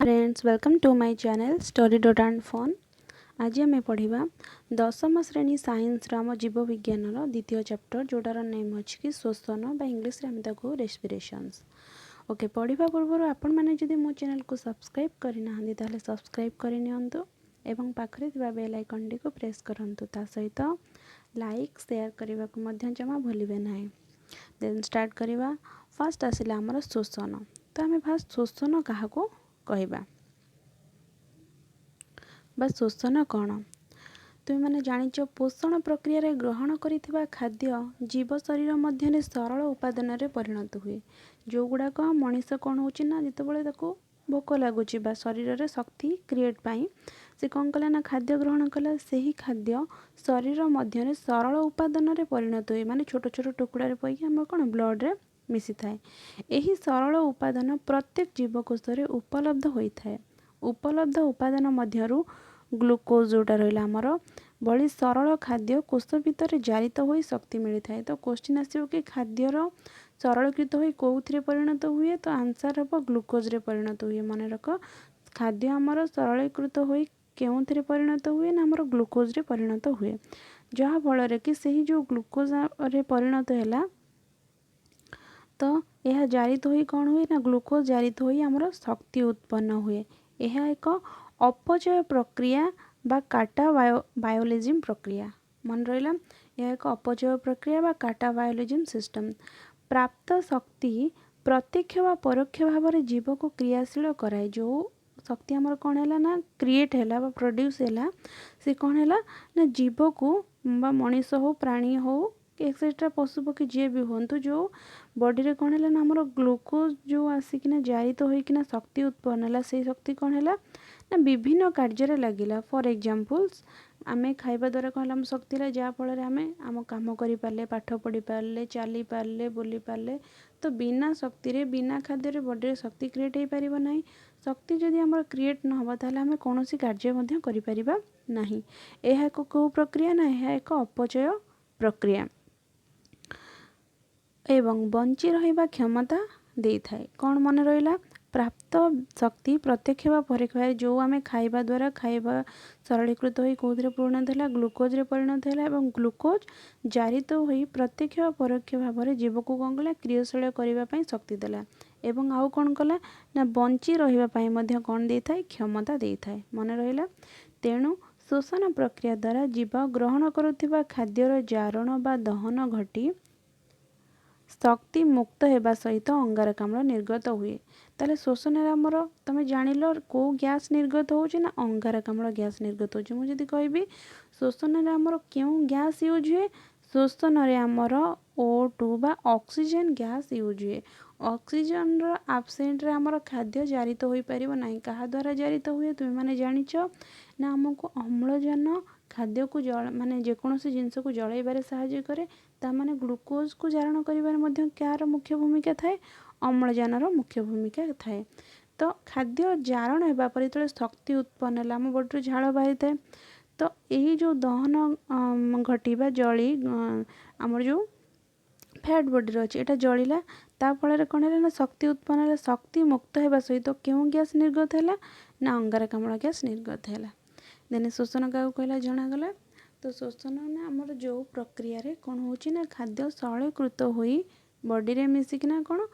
Friends welcome to my channel story dot and phone. आज आम पढ़ा दशम श्रेणी साइंस आम जीव विज्ञान द्वितीय चैप्टर जोटार नेम अच्छी कि श्वसन बा इंग्लिश रे आम ताको रेस्पिरेशंस। ओके पढ़ा पूर्व आपण मैंने जदि मो चैनल को सब्सक्राइब करना ताहले सब्सक्राइब करनियंतु एवं पाखरे थिबा बेल आइकन टी को प्रेस करंतु ता सहित लाइक शेयर करने को मध्य जमा भूलिबे नाही। देन स्टार्ट करवा। फास्ट आसिला हमर श्वसन। तो आम फास्ट श्वसन क्या कहवा बा श्वसन कौन तुम मैंने जानिच पोषण प्रक्रिया ग्रहण करिथिबा खाद्य जीव शरीर मध्य सरल उपादान रे परिणत हुए जो गुड़ाक मनीष कौन होना जितेबाला भोक लगुच शरीर में शक्ति क्रिएट पाई से कौन कला ना खाद्य ग्रहण कला से ही खाद्य शरीर मध्य सरल उपादान रे परिणत हुए माने छोट छोट टुकड़े पैकी आम कौन ब्लड रे मिसी थाए। यही सरल उपादान प्रत्येक जीवकोश रे उपलब्ध होता है। उपलब्ध उपादान मध्यरु ग्लूकोज जोटा रहा आमर बड़ी सरल खाद्य कोष भितर जारित हो शक्ति मिलता है। तो क्वेश्चन आसो कि खाद्यर सरलीकृत हो कौन परिणत हुए तो आंसर हम ग्लूकोज रे परिणत हुए। मन रख खाद्य आमर सरलीकृत हो क्यों परिणत हुए ना आमर ग्लूकोज रे परिणत हुए जहाँ फल कि से जो ग्लूकोज रे परिणत है तो यह जारित हो कौन हुए ना ग्लूकोज जारित हो आमर शक्ति उत्पन्न हुए। यह एक अपचय प्रक्रिया बा काटा बायोलिजिम प्रक्रिया मन रहा। यह एक अपचय प्रक्रिया बा काटा बायोलिजिम सिस्टम। प्राप्त शक्ति प्रत्यक्ष व परोक्ष भाव में जीव को क्रियाशील कराए। जो शक्ति आमर कौन है ना क्रिएट है प्रोड्यूस है से कौन है ना जीव को मनीष हो प्राणी हो एक्सेट्रा पशु पक्षी जी भी हूँ जो बॉडी रे कौन है ना आमर ग्लूकोज जो आसिकिना जारित तो होइकिना शक्ति उत्पन्न है से शक्ति कौन है ना विभिन्न कार्य लगिला। फॉर एग्जांपल्स आमे खाइबा द्वारा कौन आम शक्ति है जहाँफल आमे आम काम करि पारले पाठ पढ़ी पारले चली पारले बुली पारले। तो बिना शक्ति रे बिना खाद्य रे बॉडी रे शक्ति क्रिएट हो पारिबो नाही। शक्ति जदि आमर क्रिएट न हो ताहले आमे कोनोसी कार्य मध्य करि परिबा नाही। एहा एक को प्रक्रिया ना एहा एक अपचय प्रक्रिया एवं बंची रहिबा क्षमता दे थाए। कौन मन रहिला प्राप्त शक्ति प्रत्यक्ष व परोक्ष जो आम खाइबा द्वारा खाइबा सरलीकृत हो कौन परिणत है ग्लूकोज रे परिणत है और ग्लूकोज जारित हो प्रत्यक्ष व परोक्ष भाव में जीव को कौन कला क्रियाशील करने शक्ति देला एवं आउ कौन कला ना बंची रहिबा कौन दे थाए क्षमता दे थाए। मन रहिला तेणु शोषण प्रक्रिया द्वारा जीव ग्रहण करुथिबा खाद्यर जारण बा दहन घटी शक्ति मुक्त होगा सहित अंगारकाम्ल निर्गत हुए। ताले शोषण आमर तुम जान को गैस निर्गत होना अंगारकाम्ल गैस निर्गत हो। मुझे कहबी शोषण आमर क्यों गैस यूज हुए शोषण आमर O2 बा ऑक्सीजन गैस यूज हुए। ऑक्सीजन आबसेंट रे आमर खाद्य जारित हो पार ना क्या द्वारा जारित हुए तुम मैंने जानिच ना आमको अम्लजान खाद्य को जल माने जेकोसी जिनस को जलैबार साहाय्य करे ता माने ग्लूकोज को जारण करिबार क्यार मुख्य भूमिका थाए अम्लजान मुख्य भूमिका थाए। तो खाद्य जारण होगा पर जो शक्ति उत्पन्न है आम बॉडी झाड़ बाहरी थाए तो यही जो दहन घटीबा जली आमर जो फैट बॉडी अच्छे यहाँ जलिला फल कौन है ना शक्ति उत्पन्न है। शक्ति मुक्त होगा सहित क्यों गैस निर्गत है ना अंगारकाम्ल गैस निर्गत है। देन शोषण क्या कहला जनागला। तो शोषण ना आमर जो प्रक्रिया रे कौन होना खाद्य सरलीकृत हो बॉडी रे मिसिकिना कौन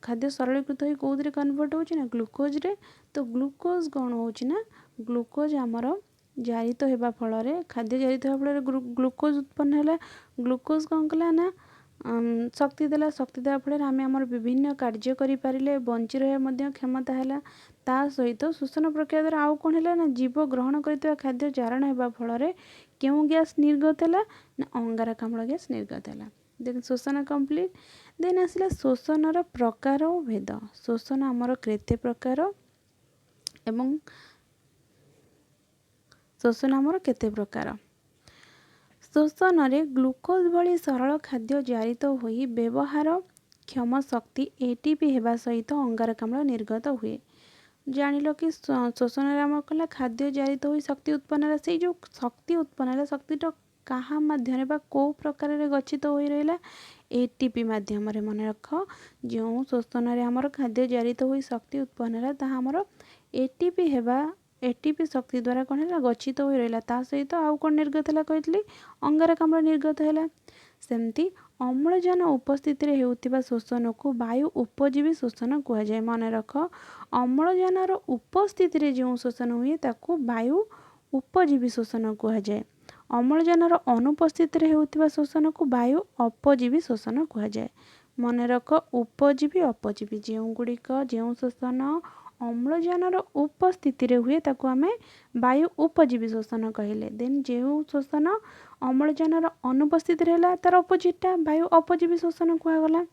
खाद्य सरलीकृत हो कौन कन्वर्ट होना ग्लूकोज रे। तो ग्लूकोज कौन होना ग्लूकोज आमर जारित होगा फल खाद्य जारित होगा फल ग्लूकोज उत्पन्न है। ग्लूकोज कौन कला ना शक्ति देला शक्ति देवा फल आम आमर विभिन्न कार्य करें बंची रहा क्षमता है। ता सहित शोषण प्रक्रिया द्वारा आउ कौन है ना जीव ग्रहण करथिबा खाद्य जारण होगा फल क्यों गैस निर्गत है ना अंगारकाम्ल गैस निर्गत है। देन शोषण कंप्लीट। देन आसला शोषण प्रकार और भेद। शोषण आमर केते प्रकार एवं शोषण आमर केते प्रकार। शोषण रे ग्लूकोज भली सरल खाद्य जारित हो व्यवहार क्षम शक्ति एटीपी हेबा सहित अंगारकाम्ल निर्गत हुए। जानिल कि शोषण आम कला खाद्य जारित हो शक्ति उत्पन्न है। से जो शक्ति उत्पन्न है शक्ति कहा माध्यम बा को प्रकार रे गच्छित होई रहिला एटीपी माध्यम रे मन रख जो श्वसन रे हमर खाद्य जारित होई शक्ति उत्पन्न होला ताहा हमर एटीपी हेबा एटीपी शक्ति द्वारा कौन है गच्छित हो रहा ता सहित आउ कौन निर्गत है कहली अंगारकाम्ल निर्गत है सेमती अम्लजान उपस्थिति रे हेउतिबा शोषण को वायु उपजीवी शोषण कह जाए मन रख अम्लजान उपस्थिति रे जो शोषण हुए ताकू वायु उपजीवी शोषण कह जाए अम्लजान अनुपस्थिति रे हेउतिबा शोषण को वायु अपजीवी शोषण कह जाए मन रख उपजीवी अपजीवी जो गुड़िक जो शोषण अम्लजान उपस्थिति रे हुए ताकू आमे वायु उपजीवी शोषण कहले देन जो शोषण अम्लजान अनुपस्थिति रहला तार अपोजिटा वायु अपजीवी शोषण कहगला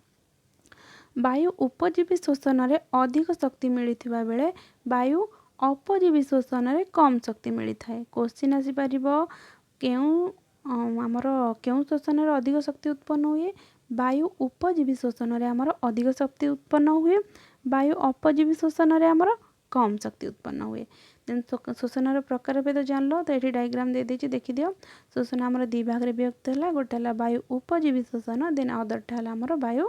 वायु उपजीवी शोषण रे अधिक शक्ति मिलिथिबा बेले वायु अपजीवी शोषण रे कम शक्ति मिलिथाए क्वेश्चन आसी परिबो केउ हमर केउ शोषण रे अधिक शक्ति उत्पन्न हुए वायु उपजीवी शोषण रे हमर अधिक शक्ति उत्पन्न हुए वायु अपजीवी शोषण रे हमर कम शक्ति उत्पन्न हुए देन शोषण प्रकार भेद जानलो तो ये डायग्राम दे देछि देखि दियो शोषण हमर दि भाग रे विभक्त हला गोटे हला वायु उपजीवी शोषण देन अदरटा हला हमर वायु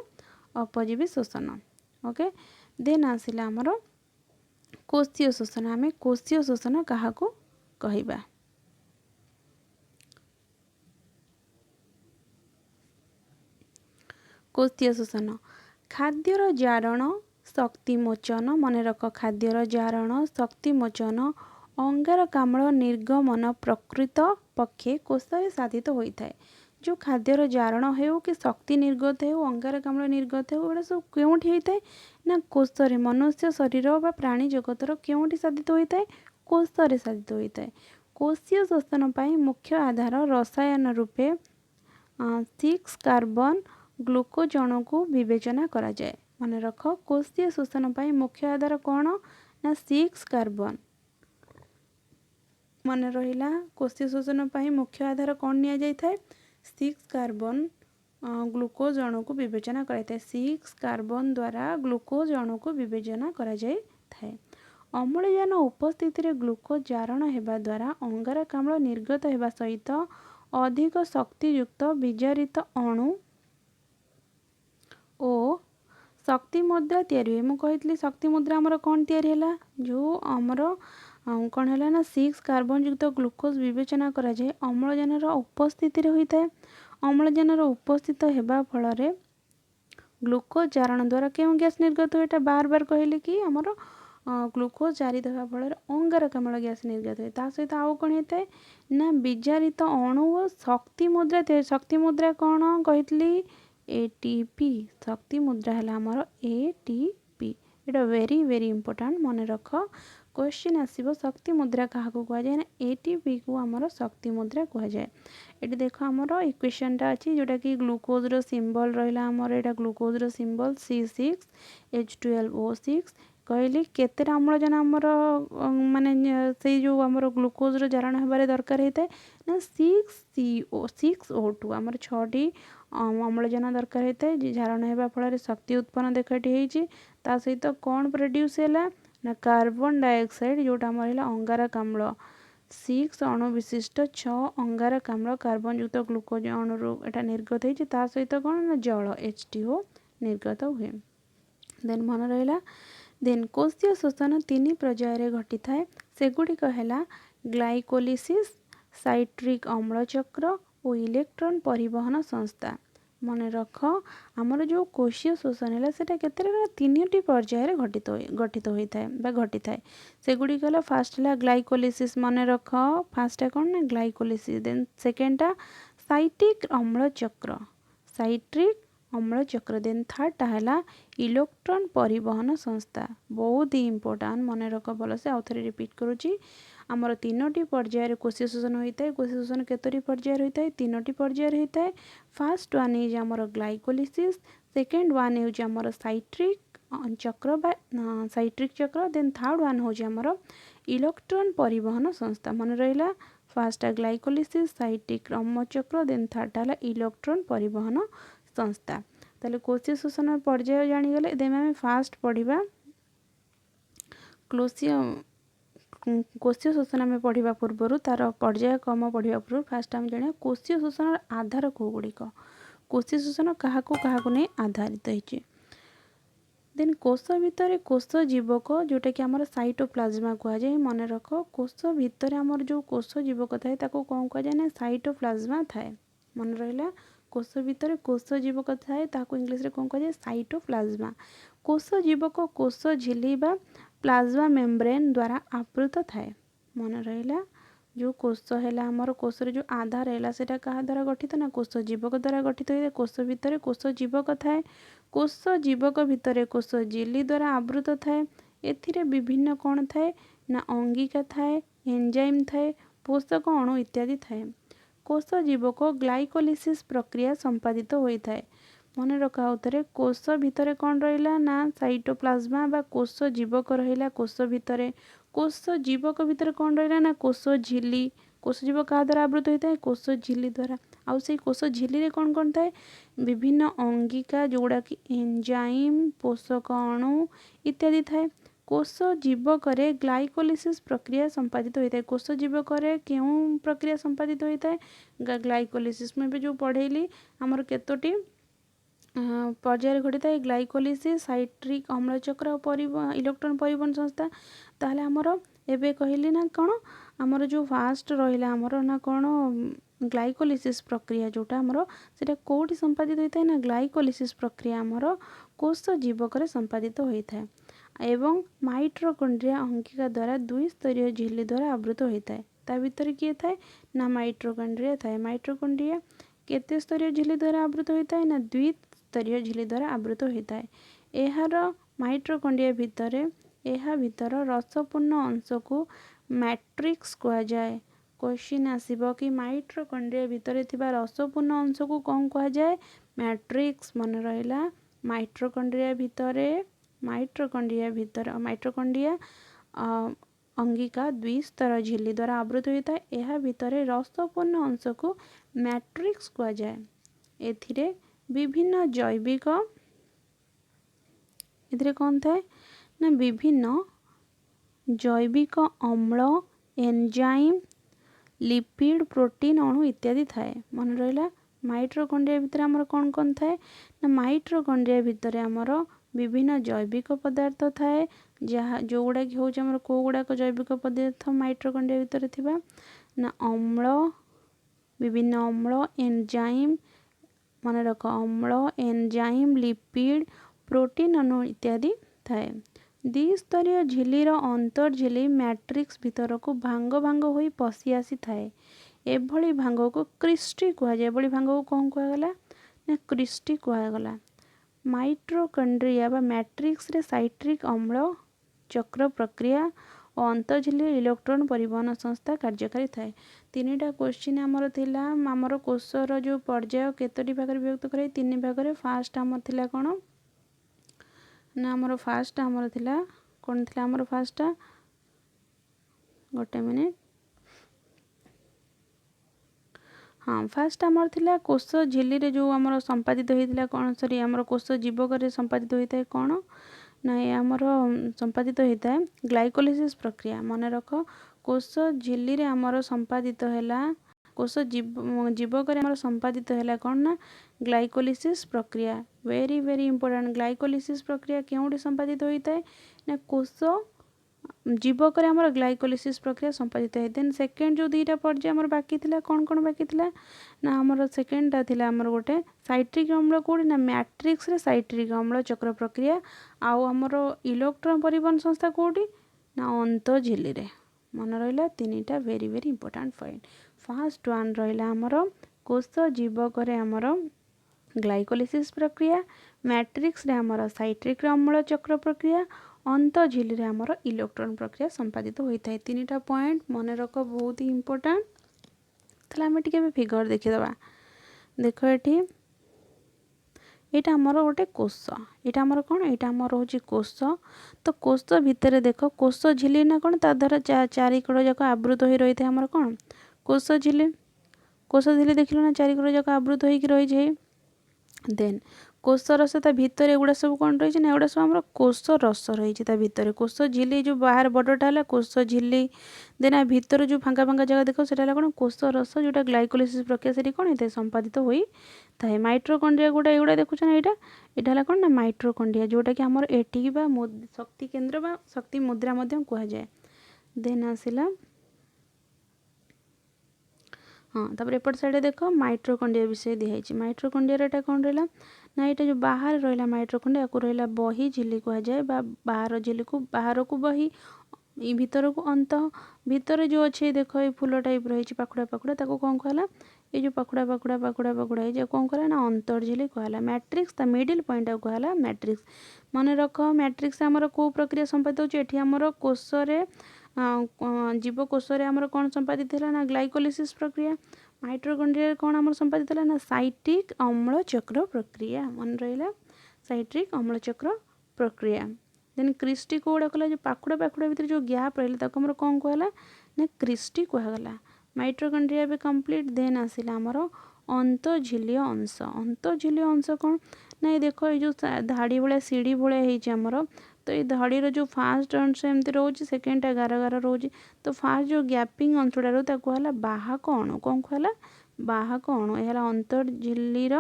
अपजीवी शोषण ओके देन आसिला हमर कोशीय शोषण आमे कोशीय शोषण काहाकू कहिबा कोशीय शोषण खाद्यर जारण शक्ति मोचन मन रख खाद्यर जारण शक्ति मोचन अंगारकाम्ल निर्गमन प्रकृत पक्षे कोशरे साधित होता है जो खाद्यर जारण हो कि शक्ति निर्गत हो अंगारकाम्ल निर्गत हो सब क्योंठी होता है ना कोशरे मनुष्य शरीर व प्राणी जगतर क्योंठी साधित होता है कोशरे साधित होता है कोशीय शोषण पाई मुख्य आधार रसायन रूपे 6 कार्बन ग्लूकोज अणु को विवेचना करा जाए मन रख कोशीय शोषण पाई मुख्य आधार कौन ना 6 कार्बन मन रहिला कोशीय शोषण पाई मुख्य आधार कौन निया जाय थाए 6 कार्बन ग्लूकोज अणु को विवेचना करा थाए 6 कार्बन द्वारा ग्लूकोज अणु को विवेचना करा जाय थाए अम्लजान उपस्थिति रे ग्लूकोज जारण हेबा द्वारा अंगारकाम्ल निर्गत हेबा सहित अधिक शक्तियुक्त विजारित अणु ओ शक्ति मुद्रा तैयारी मु कही शक्ति मुद्रा आमर कौन तैयारी है जो आमर कौन है ना 6 कार्बन युक्त ग्लूकोज विवेचना करा जाए अम्लजान उपस्थिति रे होता है अम्लजान उपस्थित हेबा फल रे ग्लूकोज जारण द्वारा क्यों गैस निर्गत हुए बार बार कहले कि आमर ग्लूकोज जारित होगा फल अंगारकाम्ल गैस निर्गत हुए ता सहित आउ कौन होता है ना विजारित अणु और शक्ति मुद्रा कौन कही एटीपी शक्ति मुद्रा है आमर एटीपी एटा वेरी वेरी इंपोर्टेंट मन रख क्वेश्चन आसीबो शक्ति मुद्रा क्या कह जाए ना एटीपी को आमर शक्ति मुद्रा कह जाए ये देख आमर इक्वेशन टा अच्छी जोटा कि ग्लूकोज रो सिंबल रहा आमर एटा ग्लूकोज रो सिंबल C6H12O6 कहली केते अम्लजान आमर माने से जो आमर ग्लूकोज रो जारण हेबारे दरकार होता है ना 6CO6O2 आमर 6टी अम्लजान दरकार होता है जारण हेबा फल शक्ति उत्पन्न देखाटी होती ता सहित कौन प्रोड्यूस है ना कार्बन डाइऑक्साइड जोटा आमर है अंगारकाम्ल 6 अणु विशिष्ट 6 अंगारकाम्ल कार्बन युक्त ग्लूकोज अणु एटा निर्गत होती ता सहित कौन ना जल H2O निर्गत हुए देन मन रहा देन कोशीय शोषण 3 पर्याय घटी थाए सेगुड़िक है ग्लाइकोलिसिस साइट्रिक अम्ल चक्र और इलेक्ट्रॉन परिवहन संस्था मन रख आमर जो कोशीय शोषण है सेटा केते 3टी पर्याय गठित होता है घटी थाए सेगुड़िक है फास्ट है ग्लाइकोलिसिस मन रख फास्ट कौन ना ग्लाइकोलिसिस देन सेकेंडटा साइट्रिक अम्ल चक्र देन थर्डटा है इलेक्ट्रॉन परिवहन संस्था बहुत ही इंपोर्टेंट मन रख भल से आउ थे रिपीट करुच्ची आमर 3टी पर्याय कोशीय शोषण होता है कोशीय शोषण केतोटी पर्याय होता है 3टी पर्याय होता है फास्ट वन इज आमर ग्लाइकोलिसिस सेकेंड वन इज आमर साइट्रिक चक्र देन थर्ड वन हूँ आमर इलेक्ट्रॉन परिवहन संस्था मन रहा फास्ट ग्लाइकोलिसिस साइट्रिक अम्ल चक्र देन थर्ड है इलेक्ट्रॉन परिवहन संस्था ताले कोशीय शोषण पर्याय जानीगले देन आम फास्ट पढ़ा कोशीय शोषण आम पढ़ा पूर्वर तार पर्यायक्रम पढ़ा पूर्व फास्ट आम जाना कोशीय शोषण आधार कौगुड़िक कोशीय शोषण क्या नहीं आधारित होती देन कोष भितर कोष जीवक जोटा कि आम साइटोप्लाज्मा कहुए मन रख कोष भितर आमर जो कोष जीवक थाए कौन कहुए ना साइटोप्लाज्मा थाए मन रहा कोष भितर कोष जीवक थाए इंग्लीश रे कौन कहुए साइटोप्लाज्मा कोष जीवक कोष झिल्ली बा प्लाज्मा मेम्ब्रेन द्वारा आवृत थाए मन रहा जो कोष है आमर कोषर जो आधार है सेटा क्या द्वारा गठित ना कोष जीवक द्वारा गठित होता है कोष भितर कोष जीवक थाए कोष जीवक भितर कोष झिल्ली द्वारा आवृत थाए एथिरे विभिन्न कौन थाए ना अंगिका थाए एंजाइम थाए पोषक अणु इत्यादि थाए कोष जीवक ग्लाइकोलिसिस प्रक्रिया संपादित होता है मन रखा उतरे कोष भितर कौन रहा ना साइटोप्लाज्मा बा कोष जीवक रहा कोष भितर कोष जीवक भितर कौन रहा ना कोष झिल्ली कोष जीवक क्या द्वारा आवृत होता है कोष झिल्ली द्वारा आउ से कोष झिल्ली रे कौन कौन थाए विभिन्न अंगिका जोड़ा कि एंजाइम पोषक अणु इत्यादि थाए कोष जीवक ग्लाइकोलिसिस प्रक्रिया संपादित होता है कोष जीवक क्यों प्रक्रिया संपादित होता है ग्लाइकोलिसिस में भी जो पढ़ेली आमर केतोटी पर्यायर घटी है ग्लाइकोलिसिस साइट्रिक अम्लचक्र इलेक्ट्रॉन परिवहन संस्था ताहले आमर एबे कहली ना कौन आमर जो फास्ट रहा आमर ना कौन ग्लाइकोलिसिस प्रक्रिया जोटा आमर सेटा कोठी संपादित होता है ना ग्लाइकोलिसिस प्रक्रिया आमर कोष जीवक संपादित होता है एवं माइट्रोकॉन्ड्रिया अंगिका द्वारा द्विस्तरीय झिल्ली द्वारा आवृत होता है ता भीतर किए थाए ना माइट्रोकॉन्ड्रिया थाए माइट्रोकॉन्ड्रिया केते स्तरीय झिल्ली द्वारा आवृत होता है ना द्विस्तरीय झिल्ली द्वारा आवृत होता है एहार माइट्रोकॉन्ड्रिया भितर रसपूर्ण अंश को मैट्रिक्स कहा जाए क्वेश्चन आसीबो कि माइट्रोकॉन्ड्रिया भितर थिबा रसपूर्ण अंश को कौन कहा जाए मैट्रिक्स मन रहिला माइट्रोकॉन्ड्रिया माइट्रोकॉन्ड्रिया अंगिका द्विस्तर झिल्ली द्वारा आवृत होता है यह भितर रसपूर्ण अंश को मैट्रिक्स कहा जाए एथिरे विभिन्न जैविक एथिरे कौन थाए ना विभिन्न जैविक अम्ल एंजाइम लिपिड प्रोटीन अणु इत्यादि थाए मन रहा माइट्रोकॉन्ड्रिया भितर आमर कौन कौन थाए ना माइट्रोकॉन्ड्रिया भितर आमर विभिन्न जैविक पदार्थ थाए जहाँ जो गुड़ा कि हूँ कौ गुड़ाक जैविक पदार्थ माइट्रोकॉन्ड्रिया भितर थिबा ना अम्ल विभिन्न अम्ल एंजाइम मन रख अम्ल एंजाइम लिपिड प्रोटीन अणु इत्यादि थाए द्विस्तरीय झिल्लीर अंतर झिल्ली मैट्रिक्स भितर को भांग भांग होई पशि आसी थाए एभली भांग को क्रिस्टी कहुए एभली भांग को कौन कहगला ना क्रिस्टी कहगला माइट्रोकॉन्ड्रिया बा मैट्रिक्स रे साइट्रिक अम्ल चक्र प्रक्रिया और अंतर्झिल्ली इलेक्ट्रॉन परिवहन संस्था कार्यकारी थाए तीनटा क्वेश्चन आमर थिला आमर कोषर जो पर्याय केतोटी भाग विभक्त कराई तीन भाग फास्ट आमर थिला कौन ना आमर फास्ट आमर थिला कौन थिला आमर फास्ट गोटे मिनिट हाँ फास्ट आमर थिला कोष झिल्ली रे जो आमर संपादित होता कौन सॉरी आमर कोष जीवक संपादित होता है कौन ना ये आमर संपादित होता है ग्लाइकोलिसिस प्रक्रिया मन रख कोष झिल्ली रे आमर संपादित है कोष जीवक आमर संपादित है कौन ना ग्लाइकोलिसिस प्रक्रिया वेरी वेरी इंपोर्टेंट ग्लाइकोलिसिस प्रक्रिया क्यों संपादित होता है ना कोष जीवक आमर ग्लाइकोलिसिस प्रक्रिया संपादित है देन सेकेंड जो दुईटा पर्याय आमर बाकी थिला कौन कौन बाकी थिला ना आमर सेकेंडटा थिला आमर गोटे साइट्रिक अम्ल कोड़ी ना मैट्रिक्स रे साइट्रिक अम्ल चक्र प्रक्रिया आउ आमर इलेक्ट्रॉन परिवहन संस्था कोड़ी ना अंत झिल्ली रे मन रहा तीनटा very very important point first one रहा आमर कोष जीवक आमर ग्लाइकोलिसिस प्रक्रिया मैट्रिक्स रे आमर साइट्रिक अम्ल चक्र प्रक्रिया अंत झिल्ली रे आमर इलेक्ट्रॉन प्रक्रिया संपादित होता है तीनटा पॉइंट मन रख बहुत ही इंपोर्टेंट ताहले आमे टिके फिगर देखिदबा देख एठी एटा आमर गोटे कोष एटा आमर कौन एटा आमर होची कोष तो कोष भितर देख कोष झिल्ली ना कौन ता द्वारा चारिकड़ जाक आवृत हो रही है आमर कौन कोष झिल्ली देखिल ना चारिकड़ जाक आवृत होकर रही है देन कोष रस ता भितर एगुड़ा सब कौन रही ना एगुड़ा सब आम कोष रस रही भितर कोष झिल्ली जो बाहर बड़टा है कोष झिल्ली देन भितर जो फांका फांका जगह देख से कौन कोष रस जोटा ग्लाइकोलिसिस प्रक्रिया से कौन होता है संपादित होई थाए माइट्रोकंड्रिया गुड़ा एगुड़ा देखुछ ना यहाँ कौन ना माइट्रोकंड्रिया जोटा कि आमर एटी बा शक्ति केन्द्र बा शक्ति मुद्रा मध्यम कह जाए देन आसिला हाँ तापर एपट साइड देख माइट्रोकंड्रिया विषय दिखाई माइट्रोकंड्रिया कौन रहा ना यहाँ जो बाहर रहा माइट्रोकंड्रिया या रहा बही झिल्ली कह जाए बाहर झिल्ली को बाहर को बही भीतर को अंत भीतर जो अच्छे देख ये फूल टाइप रही पाखुड़ा पाखुड़ा ताको कौन कहला ये जो पाखुड़ा पाखुड़ा पाखुड़ा पाखुड़ा है कौन कहला ना अंतर झिल्ली कहला मैट्रिक्स ता मिडिल पॉइंट कहला मैट्रिक्स मन रख मैट्रिक्स आमर को प्रक्रिया संपादित होती आमर कोषरे जीवकोष आमर कौन संपादित है ना ग्लाइकोलिसिस प्रक्रिया माइट्रोकंड्रिया कौन आमर संपादित है ना साइट्रिक अम्ल चक्र प्रक्रिया मन रहा साइट्रिक अम्ल चक्र प्रक्रिया देन क्रिस्टी कौड़ा कहला जो पाखुड़ा पाखुड़ा भीतर जो गैप रहा आमर कौन कहला ना क्रिस्टी कहगला माइट्रोकंड्रिया भी कंप्लीट देन आसिला आमर अंतझिल्लीय अंश कौन ना ये देख ये जो धाड़ी भाया सीढ़ी भाया होमर तो ये धड़ीर जो फास्ट अंश एमती रोचे सेकेंडटा गार गार रोचे तो फास्ट जो गैपिंग अंशटा रोता कहला बाहक अणु कौन कहला बाहक अणु यह अंतर्झिल्लीर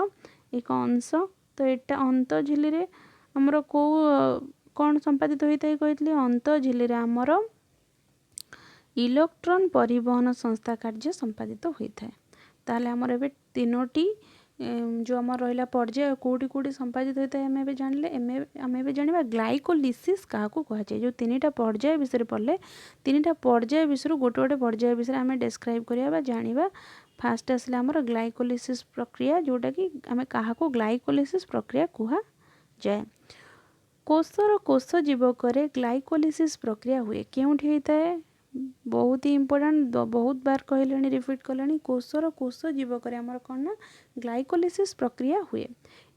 एक अंश तो यहाँ अंतर्झिल्ली आमर को कौन संपादित होता है कहते अंतर्झिल्ली आमर इलेक्ट्रॉन परिवहन संस्था कार्य संपादित होता है ताले आमर एबे तीनोटी जो आम रहा पर्याय कौटी कौटी संपादित होता है आम जानले आम जाना ग्लाइकोलिसिस क्या कहुए जो तीन टा पर्याय विषय पढ़ले तीन टा पर्याय विषय गोटे गोटे पर्याय विषय आम डिस्क्राइब करिया जाना फास्ट आसला आमर ग्लाइकोलिसिस प्रक्रिया जोटा कि आम क्या ग्लाइकोलिसिस प्रक्रिया कह जाए कोषर कोष जीवक ग्लाइकोलिसिस प्रक्रिया हुए क्योंठी होता है बहुत ही इम्पोर्टेंट बहुत बार कहले रिपीट कले कोषर कोष जीवक आमर कौन ना ग्लाइकोलिसिस प्रक्रिया हुए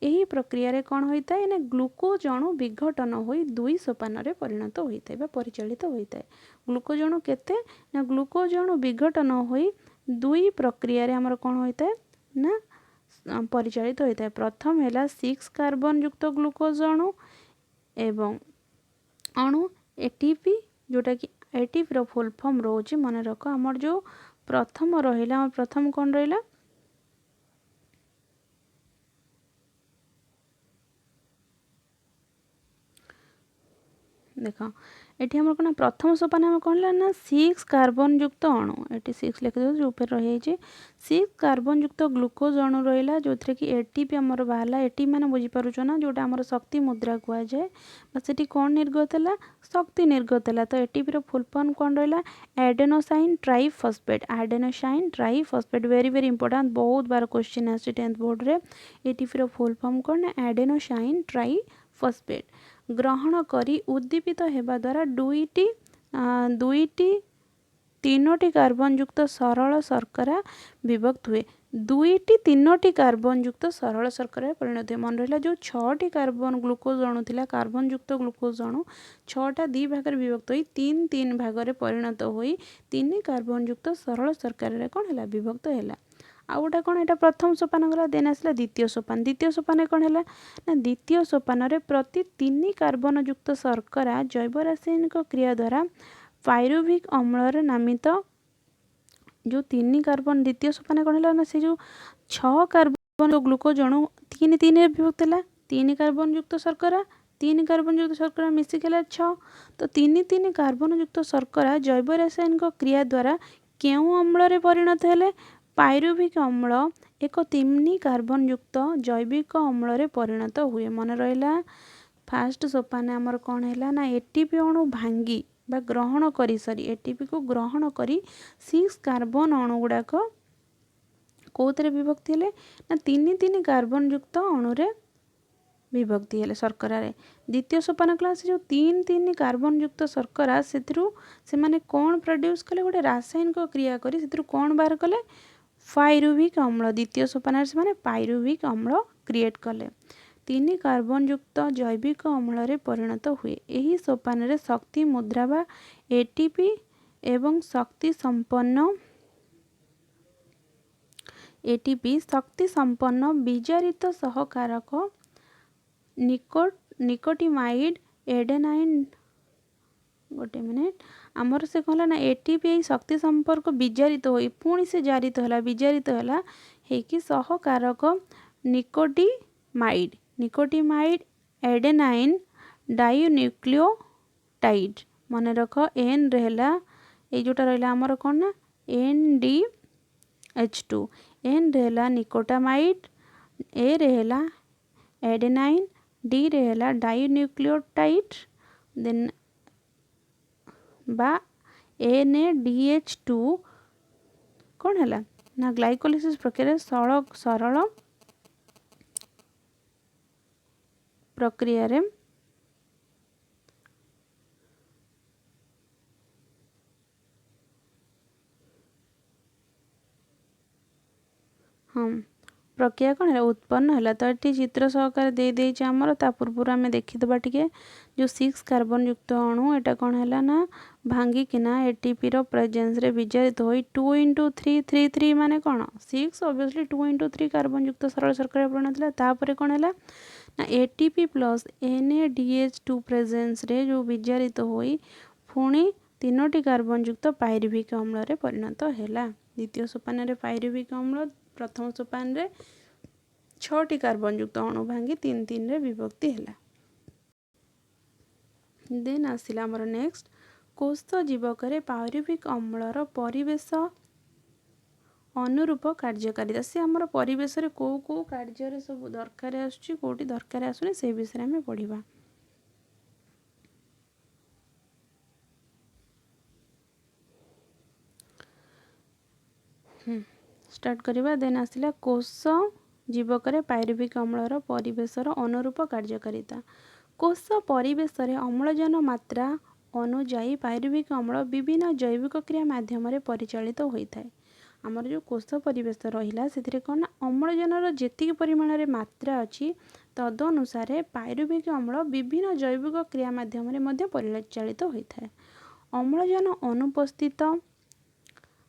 यही प्रक्रिया रे कौन होता है ना ग्लूकोज अणु विघटन हो दुई सोपान परिणत होता है परिचालित होता है ग्लूकोज अणु केते ना ग्लूकोज अणु विघटन हो दुई प्रक्रिया रे आमर कौन होता है ना परिचालित होता है प्रथम है 6 कार्बन युक्त ग्लूकोज अणु एवं अणु एटीपी जोटा कि एटीपी फुल फॉर्म रोचे मन रख आमर जो प्रथम रहा प्रथम कौन रहा देख ये आम कौन प्रथम सोपान आम कौन ना 6 कार्बन युक्त अणु ये 6 लिखिद जो ऊपर रही 6 कार्बन युक्त ग्लूकोज अणु रहा जो थे कि एटीपी आमर बाहर एटी मैंने बुझीपारुच ना जोटा आमर शक्ति मुद्रा कहुए से कौन निर्गत है शक्ति निर्गत है तो एटीपी फुल फॉर्म कौन रहा adenosine triphosphate adenosine triphosphate very very important बहुत बार क्वेश्चन आस 10th बोर्ड रे एटीपी फुल फॉर्म कौन एडेनोसाइन ट्राइफॉस्फेट ग्रहण करी उद्दीपित हेबा द्वारा दुईटी तीनोटी कार्बन युक्त सरल शर्करा विभक्त हुए दुईटी तीनोटी कार्बन युक्त सरल शर्करा परिणत हुए मन रहा जो 6टी कार्बन ग्लूकोज अणु थिला कार्बन युक्त ग्लूकोज अणु 6टा 2 भाग विभक्त हो 3 भाग परिणत हो 3 कार्बन युक्त सरल शर्करा कौन है विभक्त है आ गोटा कौन यहाँ प्रथम सोपान गला देन आसला द्वितीय सोपान कौन है ना द्वितीय सोपान प्रति 3 कार्बन युक्त शर्करा जैव रासायनिक क्रिया द्वारा पायरुविक अम्ल नामित जो 3 कार्बन द्वितीय सोपान कौन है ना से जो 6 कार्बन ग्लूकोज अणु 3 विभक्त है 3 कार्बन युक्त शर्करा 3 कार्बन युक्त शर्करा मिसिकला 6 तो 3 कार्बन युक्त शर्करा जैव रासायनिक क्रिया द्वारा क्यों अम्ल परिणत है पायरुविक अम्ल एक 3 कार्बन युक्त जैविक अम्ल परिणत हुए मन रहा फास्ट सोपान आमर कौन है ना एटीपी अणु भांगी बा ग्रहण करी एटीपी को ग्रहण करी 6 कार्बन अणु गुड़ाक कौन विभक्ति है ना 3 कार्बन युक्त अणुरे विभक्ति है शर्करा रे द्वितीय सोपान क्लास जो 3 कार्बन युक्त शर्करा से माने कौन प्रोड्यूस कले गोटे रासायनिक क्रिया करी से कौन बाहर कले पायरुविक अम्ल द्वितीय सोपान से माने पायरुविक अम्ल क्रिएट कले 3 कार्बन युक्त जैविक अम्ल परिणत हुए यही सोपान रे शक्ति मुद्रा बा एटीपी एवं शक्ति संपन्न बीजारित सहकारक निकोटिमाइड एडेनाइन गोटे मिनिट आमर से कहला ना एटीपी शक्ति संपर्क विजारित हो पुणी से जारित है विजारित है कि सहकारक निकोटिमाइड एडेनाइन डाइन्यूक्लियोटाइड मन रख एन रहा ये जोटा रहा आमर कौन ना NDH2 एन रहा निकोटामाइड ए रहा एडेनाइन डी रहा डाइन्यूक्लियोटाइड देन बा NADH2 कौन है ना ग्लाइकोलिसिस प्रक्रिया सरल प्रक्रिया रे हाँ प्रक्रिया कौन है उत्पन्न है तो ये चित्र सहकार दे देइछ हमर ता पूर्व आम देखीदबा टिके जो 6 कार्बन युक्त अणु एटा कौन है ना भांगी किना एटीपी रो प्रेजेंस रे विजारित होई 2 × 3 3 3 माने कौन 6 ऑब्वियसली 2 × 3 कार्बन युक्त सरल शर्करा परिणत है तापर कौन है ना एटीपी प्लस NADH2 प्रेजेंस रे जो विजारित होई पुणी 3टी कार्बन युक्त पायरुविक अम्ल रे परिणत हैला द्वितीय सोपान रे पायरुविक अम्ल प्रथम सोपान रे 6टी कार्बन युक्त अणु भांगी 3 3 रे विभक्ति हैला देन आसिला हमर नेक्स्ट कोष जीवक पायरुविक अम्लर परिवेश अनुरूप कार्यकारिता से आमर परिवेश रे को कार्य सब दरकार आसुची कोटी दरकार आसुनी से विषय में पढ़िबा स्टार्ट करिबा देन आसिला कोष जीवक पायरुविक अम्लर परिवेशर अनुरूप कार्यकारिता कोष परिवेश रे अम्लजान मात्रा अनुजाई पायरुविक अम्ल विभिन्न जैविक क्रिया माध्यम रे परिचालित होइथाय आमर जो कोष परिवेश रहिला से कौन ना अम्लजान जेतिक परिमाण रे मात्रा अच्छी तद अनुसार पायरुविक अम्ल विभिन्न जैविक क्रिया माध्यम रे मध्य परिचालित होइथाय अम्लजान अनुपस्थित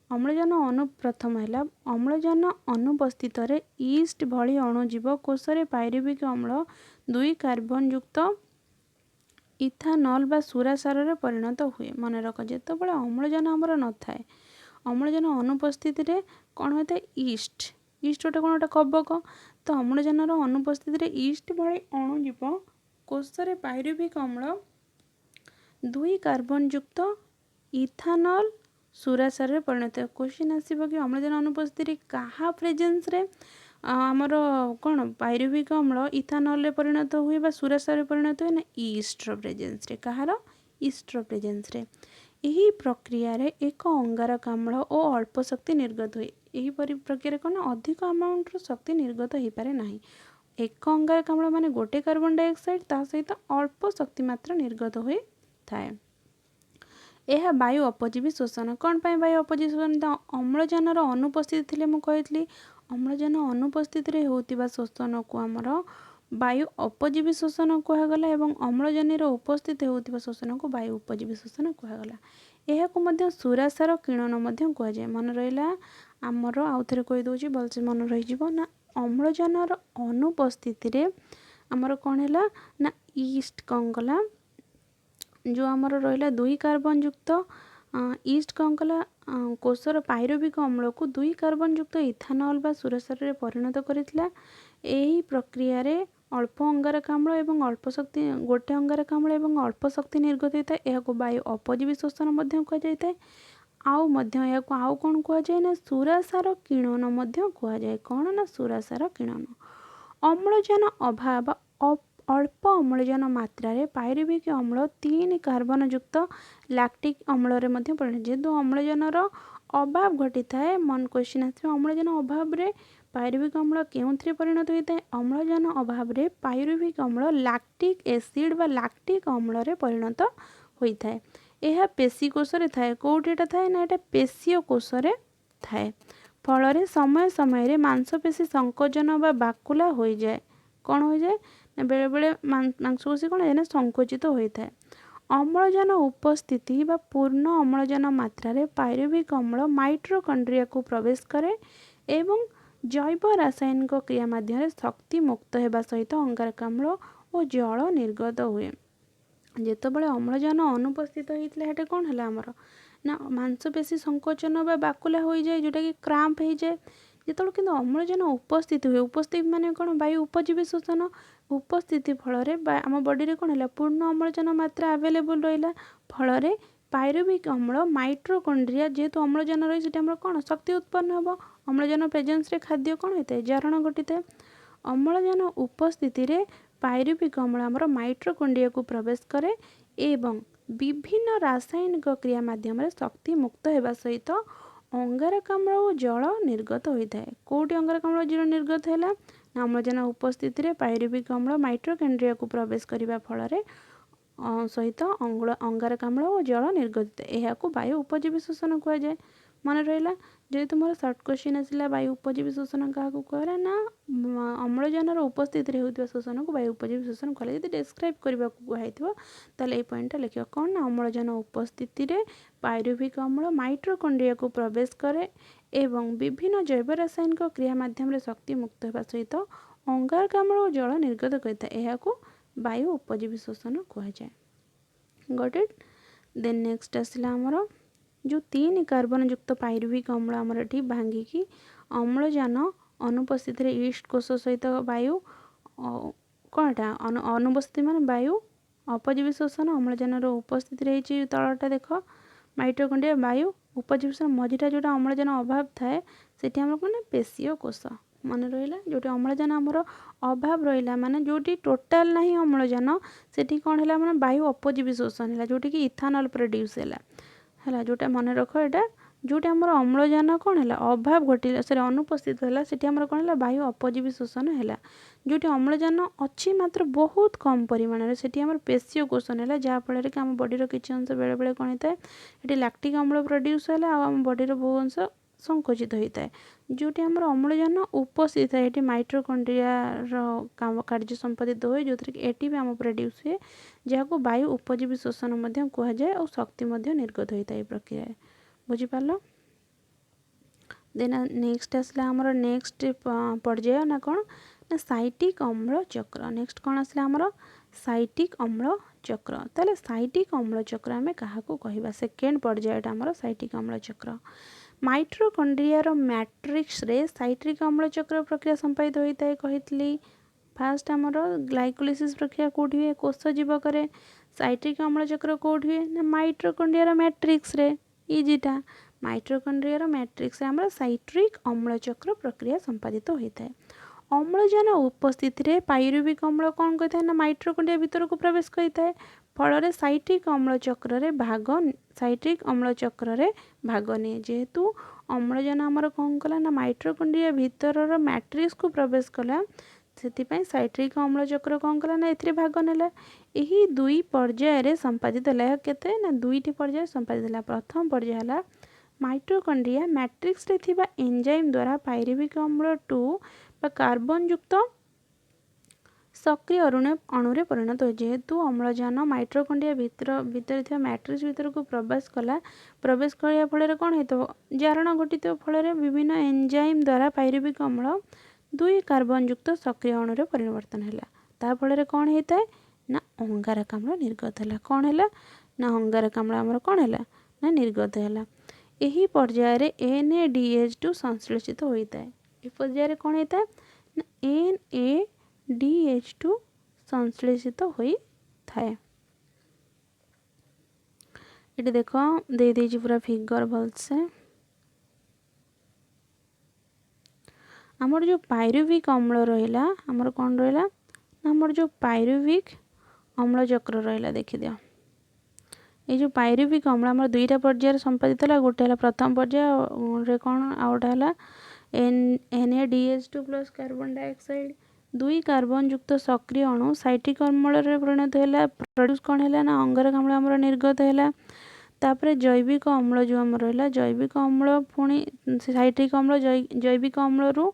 प्रथम है अम्लजान अनुपस्थित रे ईस्ट भली अणुजीव कोष रे पायरुविक अम्ल 2 कार्बन युक्त इथानल बा सुरासार रे परिणत हुए मन रख जेतबेले अम्लजान आमर न थाए अम्लजान अनुपस्थित रे कौन होता है ईस्ट गोटे कौन गोटे कबक तो अम्लजान अनुपस्थित रे ईस्ट भली अणुजीव कोष रे पायरुविक अम्ल 2 कार्बन युक्त इथानल सुरासार रे परिणत क्वेश्चन आसीबो कि अम्लजान अनुपस्थित रे कहा प्रेजेंस रे आमर कौन पायरुविक अम्ल इथानल रे परिणत हुए बा सुरासार रे परिणत हुए ना ईस्ट रो प्रेजेंस रे कहार ईस्ट रो प्रेजेंस रे यही प्रक्रिया रे एक अंगारक अम्ल और अल्प शक्ति निर्गत हुए यही प्रक्रिया कौन अधिक अमाउंट रो शक्ति निर्गत हो पारे नाही एक अंगारक अम्ल माने गोटे कार्बन डाइऑक्साइड ता सहित अल्प शक्ति मात्रा निर्गत होई थाए यह वायु अपजीवी शोषण कौन पाए वायु अपजीवी शोषण तो अम्लजान अनुपस्थित थिले मु कहितली अम्लजान अनुपस्थित रे होतिबा शोषण को हमर वायु अपजीवी शोषण कहगला एवं अम्लजान उपस्थित होतिबा शोषण को वायु उपजीवी शोषण कहगला यह को मध्य सुरासार किरण मध्य कह जाय मन रहिला हमर आउथरे कहि दोची बलसे मन रहि जिवो ना अम्लजान अनुपस्थित रे हमर कोन हैला ना ईस्ट कंगला जो आमर रहा 2 कार्बन युक्त ईस्ट कौन कला कोषर पायरुविक अम्ल को 2 कार्बन युक्त इथानल बा सुरासार रे परिणत करितला एही प्रक्रिया रे अल्प अंगारक अम्ल एवं अल्प शक्ति गोटे अंगारक अम्ल एवं अल्प शक्ति निर्गत होता है यह वायु अपजीवी शोषण मध्य कह जाय आउ मध्य या आउ कौन कह जाय ना सुरासार किरण मध्य कह जाय कौन ना सुरासार किरण अम्लजान अभाव अल्प अम्लजान मात्रा रे पायरुविक अम्ल 3 कार्बन युक्त लैक्टिक अम्ल रे मध्य परिणत जेहेतु अम्लजान अभाव घटी थाए मन क्वेश्चन आसे अम्लजान अभाव रे पायरुविक अम्ल केउथरे परिणत होता है अम्लजान अभाव रे पायरुविक अम्ल लैक्टिक एसिड बा लैक्टिक अम्ल रे परिणत होता है यह पेशी कोष रे थाए कोउठी एटा थाए ना एटा पेशीय कोष रे थाए फल रे समय समय रे मांसपेशी संकोचन बा बाकुला हो जाए कौन हो जाए बेले बेले मांसपेशी कौन है ना संकुचित होता है अम्लजान उपस्थिति बा पूर्ण अम्लजान मात्रा रे पायरुविक अम्ल माइटोकॉन्ड्रिया को प्रवेश करे एवं जैव रासायनिक क्रिया माध्यम शक्ति मुक्त होगा सहित अंगारक अम्ल ଓ ଜଳ ନିର୍ଗତ ହୁଏ। ଯେତେବେଳେ ଅମ୍ଳଜାନ ଅନୁପସ୍ଥିତ ହେଇଥିଲା ହେଟେ କ'ଣ ହେଲା ଆମର ନା ମାଂସପେଶୀ ସଂକୋଚନ ବା ବାକୁଲା ହୋଇଯାଏ, ଯେଉଁଟାକି କ୍ରାମ୍ପ ହେଇଯାଏ। ଯେତେବେଳେ କିନ୍ତୁ ଅମ୍ଳଜାନ ଉପସ୍ଥିତି ହୁଏ, ଉପସ୍ଥିତି ମାନେ କ'ଣ ବାୟୁ ଉପଜୀବୀ ଶୋଷଣ ଉପସ୍ଥିତି ଫଳରେ ଆମ ବଡ଼ିରେ କ'ଣ ହେଲା ପୂର୍ଣ୍ଣ ଅମ୍ଳଜାନ ମାତ୍ରା ଆଭେଲେବୁଲ୍ ରହିଲା। ଫଳରେ ପାଇରୁଭିକ ଅମ୍ଳ ମାଇଟ୍ରୋକଣ୍ଡ୍ରିଆ ଯେହେତୁ ଅମ୍ଳଜାନ ରହି ସେଠି ଆମର କ'ଣ ଶକ୍ତି ଉତ୍ପନ୍ନ ହେବ। ଅମ୍ଳଜାନ ପ୍ରେଜେନ୍ସରେ ଖାଦ୍ୟ କ'ଣ ହୋଇଥାଏ ଜାରଣ ଘଟିଥାଏ। ଅମ୍ଳଜାନ ଉପସ୍ଥିତିରେ ପାଇରୁଭିକ ଅମ୍ଳ ଆମର ମାଇଟ୍ରୋକଣ୍ଡ୍ରିଆକୁ ପ୍ରବେଶ କରେ ଏବଂ ବିଭିନ୍ନ ରାସାୟନିକ କ୍ରିୟା ମାଧ୍ୟମରେ ଶକ୍ତି ମୁକ୍ତ ହେବା ସହିତ ଅଙ୍ଗାରକାମ୍ଳ ଓ ଜଳ ନିର୍ଗତ ହୋଇଥାଏ। କେଉଁଠି ଅଙ୍ଗାରକାମ୍ଳ ଜଳ ନିର୍ଗତ ହେଲା ନା ଅମ୍ଳଜାନ ଉପସ୍ଥିତିରେ ପାଇରୁଭିକ ଅମ୍ଳ ମାଇଟ୍ରୋକଣ୍ଡ୍ରିଆକୁ ପ୍ରବେଶ କରିବା ଫଳରେ ସହିତ ଅଙ୍ଗାରକାମ୍ଳ ଓ ଜଳ ନିର୍ଗତ, ଏହାକୁ ବାୟୁ ଉପଜୀବୀ ଶୋଷଣ କୁହାଯାଏ। ମନେ ରହିଲା। ଯେହେତୁ ମୋର ସର୍ଟ କ୍ୱେଶ୍ଚିନ୍ ଆସିଲା ବାୟୁ ଉପଜୀବୀ ଶୋଷଣ କାହାକୁ କୁହାଗଲା ନା ଅମ୍ଳଜାନର ଉପସ୍ଥିତିରେ ହେଉଥିବା ଶୋଷଣକୁ ବାୟୁ ଉପଜୀବୀ ଶୋଷଣ କୁହାଯାଏ। ଯଦି ଡେସ୍କ୍ରାଇବ୍ କରିବାକୁ କୁହାଯାଇଥିବ ତାହେଲେ ଏଇ ପଏଣ୍ଟଟା ଲେଖିବ କ'ଣ ନା ଅମ୍ଳଜାନ ଉପସ୍ଥିତିରେ ପାଇରୁଭିକ ଅମ୍ଳ ମାଇଟ୍ରୋକଣ୍ଡ୍ରିଆକୁ ପ୍ରବେଶ କରେ ଏବଂ ବିଭିନ୍ନ ଜୈବ ରାସାୟନିକ କ୍ରିୟା ମାଧ୍ୟମରେ ଶକ୍ତି ମୁକ୍ତ ହେବା ସହିତ ଅଙ୍ଗାରକାମ୍ଳ ଓ ଜଳ ନିର୍ଗତ କରିଥାଏ, ଏହାକୁ ବାୟୁ ଉପଜୀବୀ ଶୋଷଣ କୁହାଯାଏ। ଗଟ୍ ଇଟ୍। ଦେନ୍ ନେକ୍ସଟ ଆସିଲା ଆମର ଯେଉଁ 3 କାର୍ବନ ଯୁକ୍ତ ପାଇରୁଭିକ ଅମ୍ଳ ଆମର ଏଠି ଭାଙ୍ଗିକି ଅମ୍ଳଜାନ ଅନୁପସ୍ଥିତିରେ ଇଷ୍ଟ କୋଷ ସହିତ ବାୟୁ କ'ଣ ଏଟା ଅନୁପସ୍ଥିତି ମାନେ ବାୟୁ ଅପଜୀବୀ ଶୋଷଣ, ଅମ୍ଳଜାନର ଉପସ୍ଥିତିରେ ହେଇଛି ତଳଟା ଦେଖ ମାଇଟ୍ରୋକଣ୍ଡ୍ରିଆ ବାୟୁ ଉପଜୀବୀ ଶୋଷଣ, ମଝିଟା ଯେଉଁଟା ଅମ୍ଳଜାନ ଅଭାବ ଥାଏ ସେଠି ଆମର କ'ଣ ପେଶୀୟ କୋଷ। ମନେ ରହିଲା। ଯେଉଁଠି ଅମ୍ଳଜାନ ଆମର ଅଭାବ ରହିଲା ମାନେ ଯେଉଁଠି ଟୋଟାଲ ନାହିଁ ଅମ୍ଳଜାନ ସେଠି କ'ଣ ହେଲା ମାନେ ବାୟୁ ଅପଜୀବୀ ଶୋଷଣ ହେଲା, ଯେଉଁଠିକି ଇଥାନଲ୍ ପ୍ରଡ୍ୟୁସ୍ ହେଲା। ଯେଉଁଟା ମନେ ରଖ ଏଇଟା ଯେଉଁଠି ଆମର ଅମ୍ଳଜାନ କ'ଣ ହେଲା ଅଭାବ ଘଟିଲା ସେଟା ଅନୁପସ୍ଥିତ ହେଲା ସେଠି ଆମର କ'ଣ ହେଲା ବାୟୁ ଅପଜୀବୀ ଶୋଷଣ ହେଲା। ଯେଉଁଠି ଅମ୍ଳଜାନ ଅଛି ମାତ୍ର ବହୁତ କମ୍ ପରିମାଣରେ ସେଠି ଆମର ପେଶୀୟ କୋଷଣ ହେଲା, ଯାହାଫଳରେ କି ଆମ ବଡ଼ିର କିଛି ଅଂଶ ବେଳେବେଳେ କ'ଣ ହେଇଥାଏ ଏଠି ଲାକ୍ଟିକ୍ ଅମ୍ଳ ପ୍ରଡ୍ୟୁସ୍ ହେଲା ଆଉ ଆମ ବଡ଼ିର ବହୁ ଅଂଶ ସଂକୁଚିତ ହୋଇଥାଏ। ଯେଉଁଠି ଆମର ଅମ୍ଳଜାନ ଉପସ୍ଥିତ ଥାଏ ଏଠି ମାଇଟ୍ରୋକଣ୍ଡ୍ରିଆର କାର୍ଯ୍ୟ ସମ୍ପାଦିତ ହୁଏ, ଯେଉଁଥିରେ କି ଏଠି ବି ଆମ ପ୍ରଡ୍ୟୁସ୍ ହୁଏ, ଯାହାକୁ ବାୟୁ ଉପଜୀବୀ ଶୋଷଣ ମଧ୍ୟ କୁହାଯାଏ ଆଉ ଶକ୍ତି ମଧ୍ୟ ନିର୍ଗତ ହୋଇଥାଏ ଏ ପ୍ରକ୍ରିୟାରେ। ବୁଝିପାରିଲ। ଦେନ୍ ନେକ୍ସଟ ଆସିଲା ଆମର ନେକ୍ସଟ ପର୍ଯ୍ୟାୟ ନା କ'ଣ ନା ସାଇଟିକ୍ ଅମ୍ଳ ଚକ୍ର। ନେକ୍ସଟ କ'ଣ ଆସିଲା ଆମର ସାଇଟିକ୍ ଅମ୍ଳ ଚକ୍ର। ତାହେଲେ ସାଇଟିକ୍ ଅମ୍ଳ ଚକ୍ର ଆମେ କାହାକୁ କହିବା? ସେକେଣ୍ଡ ପର୍ଯ୍ୟାୟଟା ଆମର ସାଇଟିକ୍ ଅମ୍ଳ ଚକ୍ର। ମାଇଟ୍ରୋକଣ୍ଡ୍ରିଆର ମ୍ୟାଟ୍ରିକ୍ସରେ ସାଇଟ୍ରିକ୍ ଅମ୍ଳ ଚକ୍ର ପ୍ରକ୍ରିୟା ସମ୍ପାଦିତ ହୋଇଥାଏ କହିଥିଲି। ଫାଷ୍ଟ ଆମର ଗ୍ଲାଇକୋଲିସିସ୍ ପ୍ରକ୍ରିୟା କେଉଁଠି ହୁଏ? କୋଷ ଜୀବକରେ। ସାଇଟ୍ରିକ୍ ଅମ୍ଳ ଚକ୍ର କେଉଁଠି ହୁଏ ନା ମାଇଟ୍ରୋକଣ୍ଡ୍ରିଆର ମ୍ୟାଟ୍ରିକ୍ସରେ। ଇଜିଟା ମାଇଟ୍ରୋକଣ୍ଡ୍ରିଆର ମ୍ୟାଟ୍ରିକ୍ସରେ ଆମର ସାଇଟ୍ରିକ୍ ଅମ୍ଳ ଚକ୍ର ପ୍ରକ୍ରିୟା ସମ୍ପାଦିତ ହୋଇଥାଏ। ଅମ୍ଳଜାନ ଉପସ୍ଥିତିରେ ପାଇରୁଭିକ ଅମ୍ଳ କ'ଣ କରିଥାଏ ନା ମାଇଟ୍ରୋକଣ୍ଡ୍ରିଆ ଭିତରକୁ ପ୍ରବେଶ କରିଥାଏ। ଫଳରେ ସାଇଟ୍ରିକ୍ ଅମ୍ଳ ଚକ୍ରରେ ଭାଗ ନିଏ। ଯେହେତୁ ଅମ୍ଳଜାନ ଆମର କ'ଣ କଲା ନା ମାଇଟ୍ରୋକଣ୍ଡ୍ରିଆ ଭିତରର ମ୍ୟାଟ୍ରିକ୍ସକୁ ପ୍ରବେଶ କଲା, ସେଥିପାଇଁ ସାଇଟ୍ରିକ୍ ଅମ୍ଳ ଚକ୍ର କ'ଣ କଲା ନା ଏଥିରେ ଭାଗ ନେଲା। ଏହି 2 ପର୍ଯ୍ୟାୟରେ ସମ୍ପାଦିତ ହେଲା। ଏହା କେତେ ନା 2ଟି ପର୍ଯ୍ୟାୟରେ ସମ୍ପାଦିତ ହେଲା। ପ୍ରଥମ ପର୍ଯ୍ୟାୟ ହେଲା ମାଇଟ୍ରୋକଣ୍ଡ୍ରିଆ ମ୍ୟାଟ୍ରିକ୍ସରେ ଥିବା ଏଞ୍ଜାଇମ୍ ଦ୍ୱାରା ପାଇରୁଭିକ ଅମ୍ଳ 2 ବା କାର୍ବନ ଯୁକ୍ତ ସକ୍ରିୟ ଅଣୁରେ ପରିଣତ ହୁଏ। ଯେହେତୁ ଅମ୍ଳଜାନ ମାଇଟ୍ରୋକଣ୍ଡ୍ରିଆ ଭିତରେ ଥିବା ମ୍ୟାଟ୍ରିକ୍ସ ଭିତରକୁ ପ୍ରବେଶ କରିବା ଫଳରେ କ'ଣ ହେଇଥିବ ଜାରଣ ଘଟିଥିବା ଫଳରେ ବିଭିନ୍ନ ଏଞ୍ଜାଇମ୍ ଦ୍ୱାରା ପାଇରୁଭିକ ଅମ୍ଳ 2 କାର୍ବନ ଯୁକ୍ତ ସକ୍ରିୟ ଅଣୁରେ ପରିବର୍ତ୍ତନ ହେଲା। ତା ଫଳରେ କ'ଣ ହେଇଥାଏ ନା ଅଙ୍ଗାରକାମ୍ଳ ନିର୍ଗତ ହେଲା। କ'ଣ ହେଲା ନା ଅଙ୍ଗାରକାମ୍ଳ ଆମର କ'ଣ ହେଲା ନା ନିର୍ଗତ ହେଲା। ଏହି ପର୍ଯ୍ୟାୟରେ NaDH2 ସଂଶ୍ଳେଷିତ ହୋଇଥାଏ। ଏ ପର୍ଯ୍ୟାୟରେ କ'ଣ ହେଇଥାଏ ନା NaDH2 ସଂଶ୍ଳେଷିତ ହୋଇଥାଏ। ଏଠି ଦେଖ ଦେଇଦେଇଛି ପୁରା ଫିଗର ଭଲସେ। ଆମର ଯେଉଁ ପାଇରୁଭିକ ଅମ୍ଳ ରହିଲା ଆମର କ'ଣ ରହିଲା ନା ଆମର ଯେଉଁ ପାଇରୁଭିକ ଅମ୍ଳ ଚକ୍ର ରହିଲା ଦେଖିଦିଅ। এই ଯେଉଁ ପାଇରୁଭିକ ଅମ୍ଳ ଆମର 2ଟା ପର୍ଯ୍ୟାୟରେ ସମ୍ପାଦିତ ହେଲା। ଗୋଟେ ହେଲା ପ୍ରଥମ ପର୍ଯ୍ୟାୟରେ କ'ଣ ଆଉ ଗୋଟେ ହେଲା NaDH2 plus carbon dioxide 2 carbon ଯୁକ୍ତ ସକ୍ରିୟ ଅଣୁ ସାଇଟ୍ରିକ୍ ଅମ୍ଳରେ ପରିଣତ ହେଲା। ପ୍ରଡ୍ୟୁସ୍ କ'ଣ ହେଲା ନା ଅଙ୍ଗାରକାମ୍ଳ ଆମର ନିର୍ଗତ ହେଲା। ତାପରେ ଜୈବିକ ଅମ୍ଳ ଯେଉଁ ଆମର ରହିଲା ଜୈବିକ ଅମ୍ଳ ପୁଣି ସାଇଟ୍ରିକ୍ ଅମ୍ଳ ଜୈବିକ ଅମ୍ଳରୁ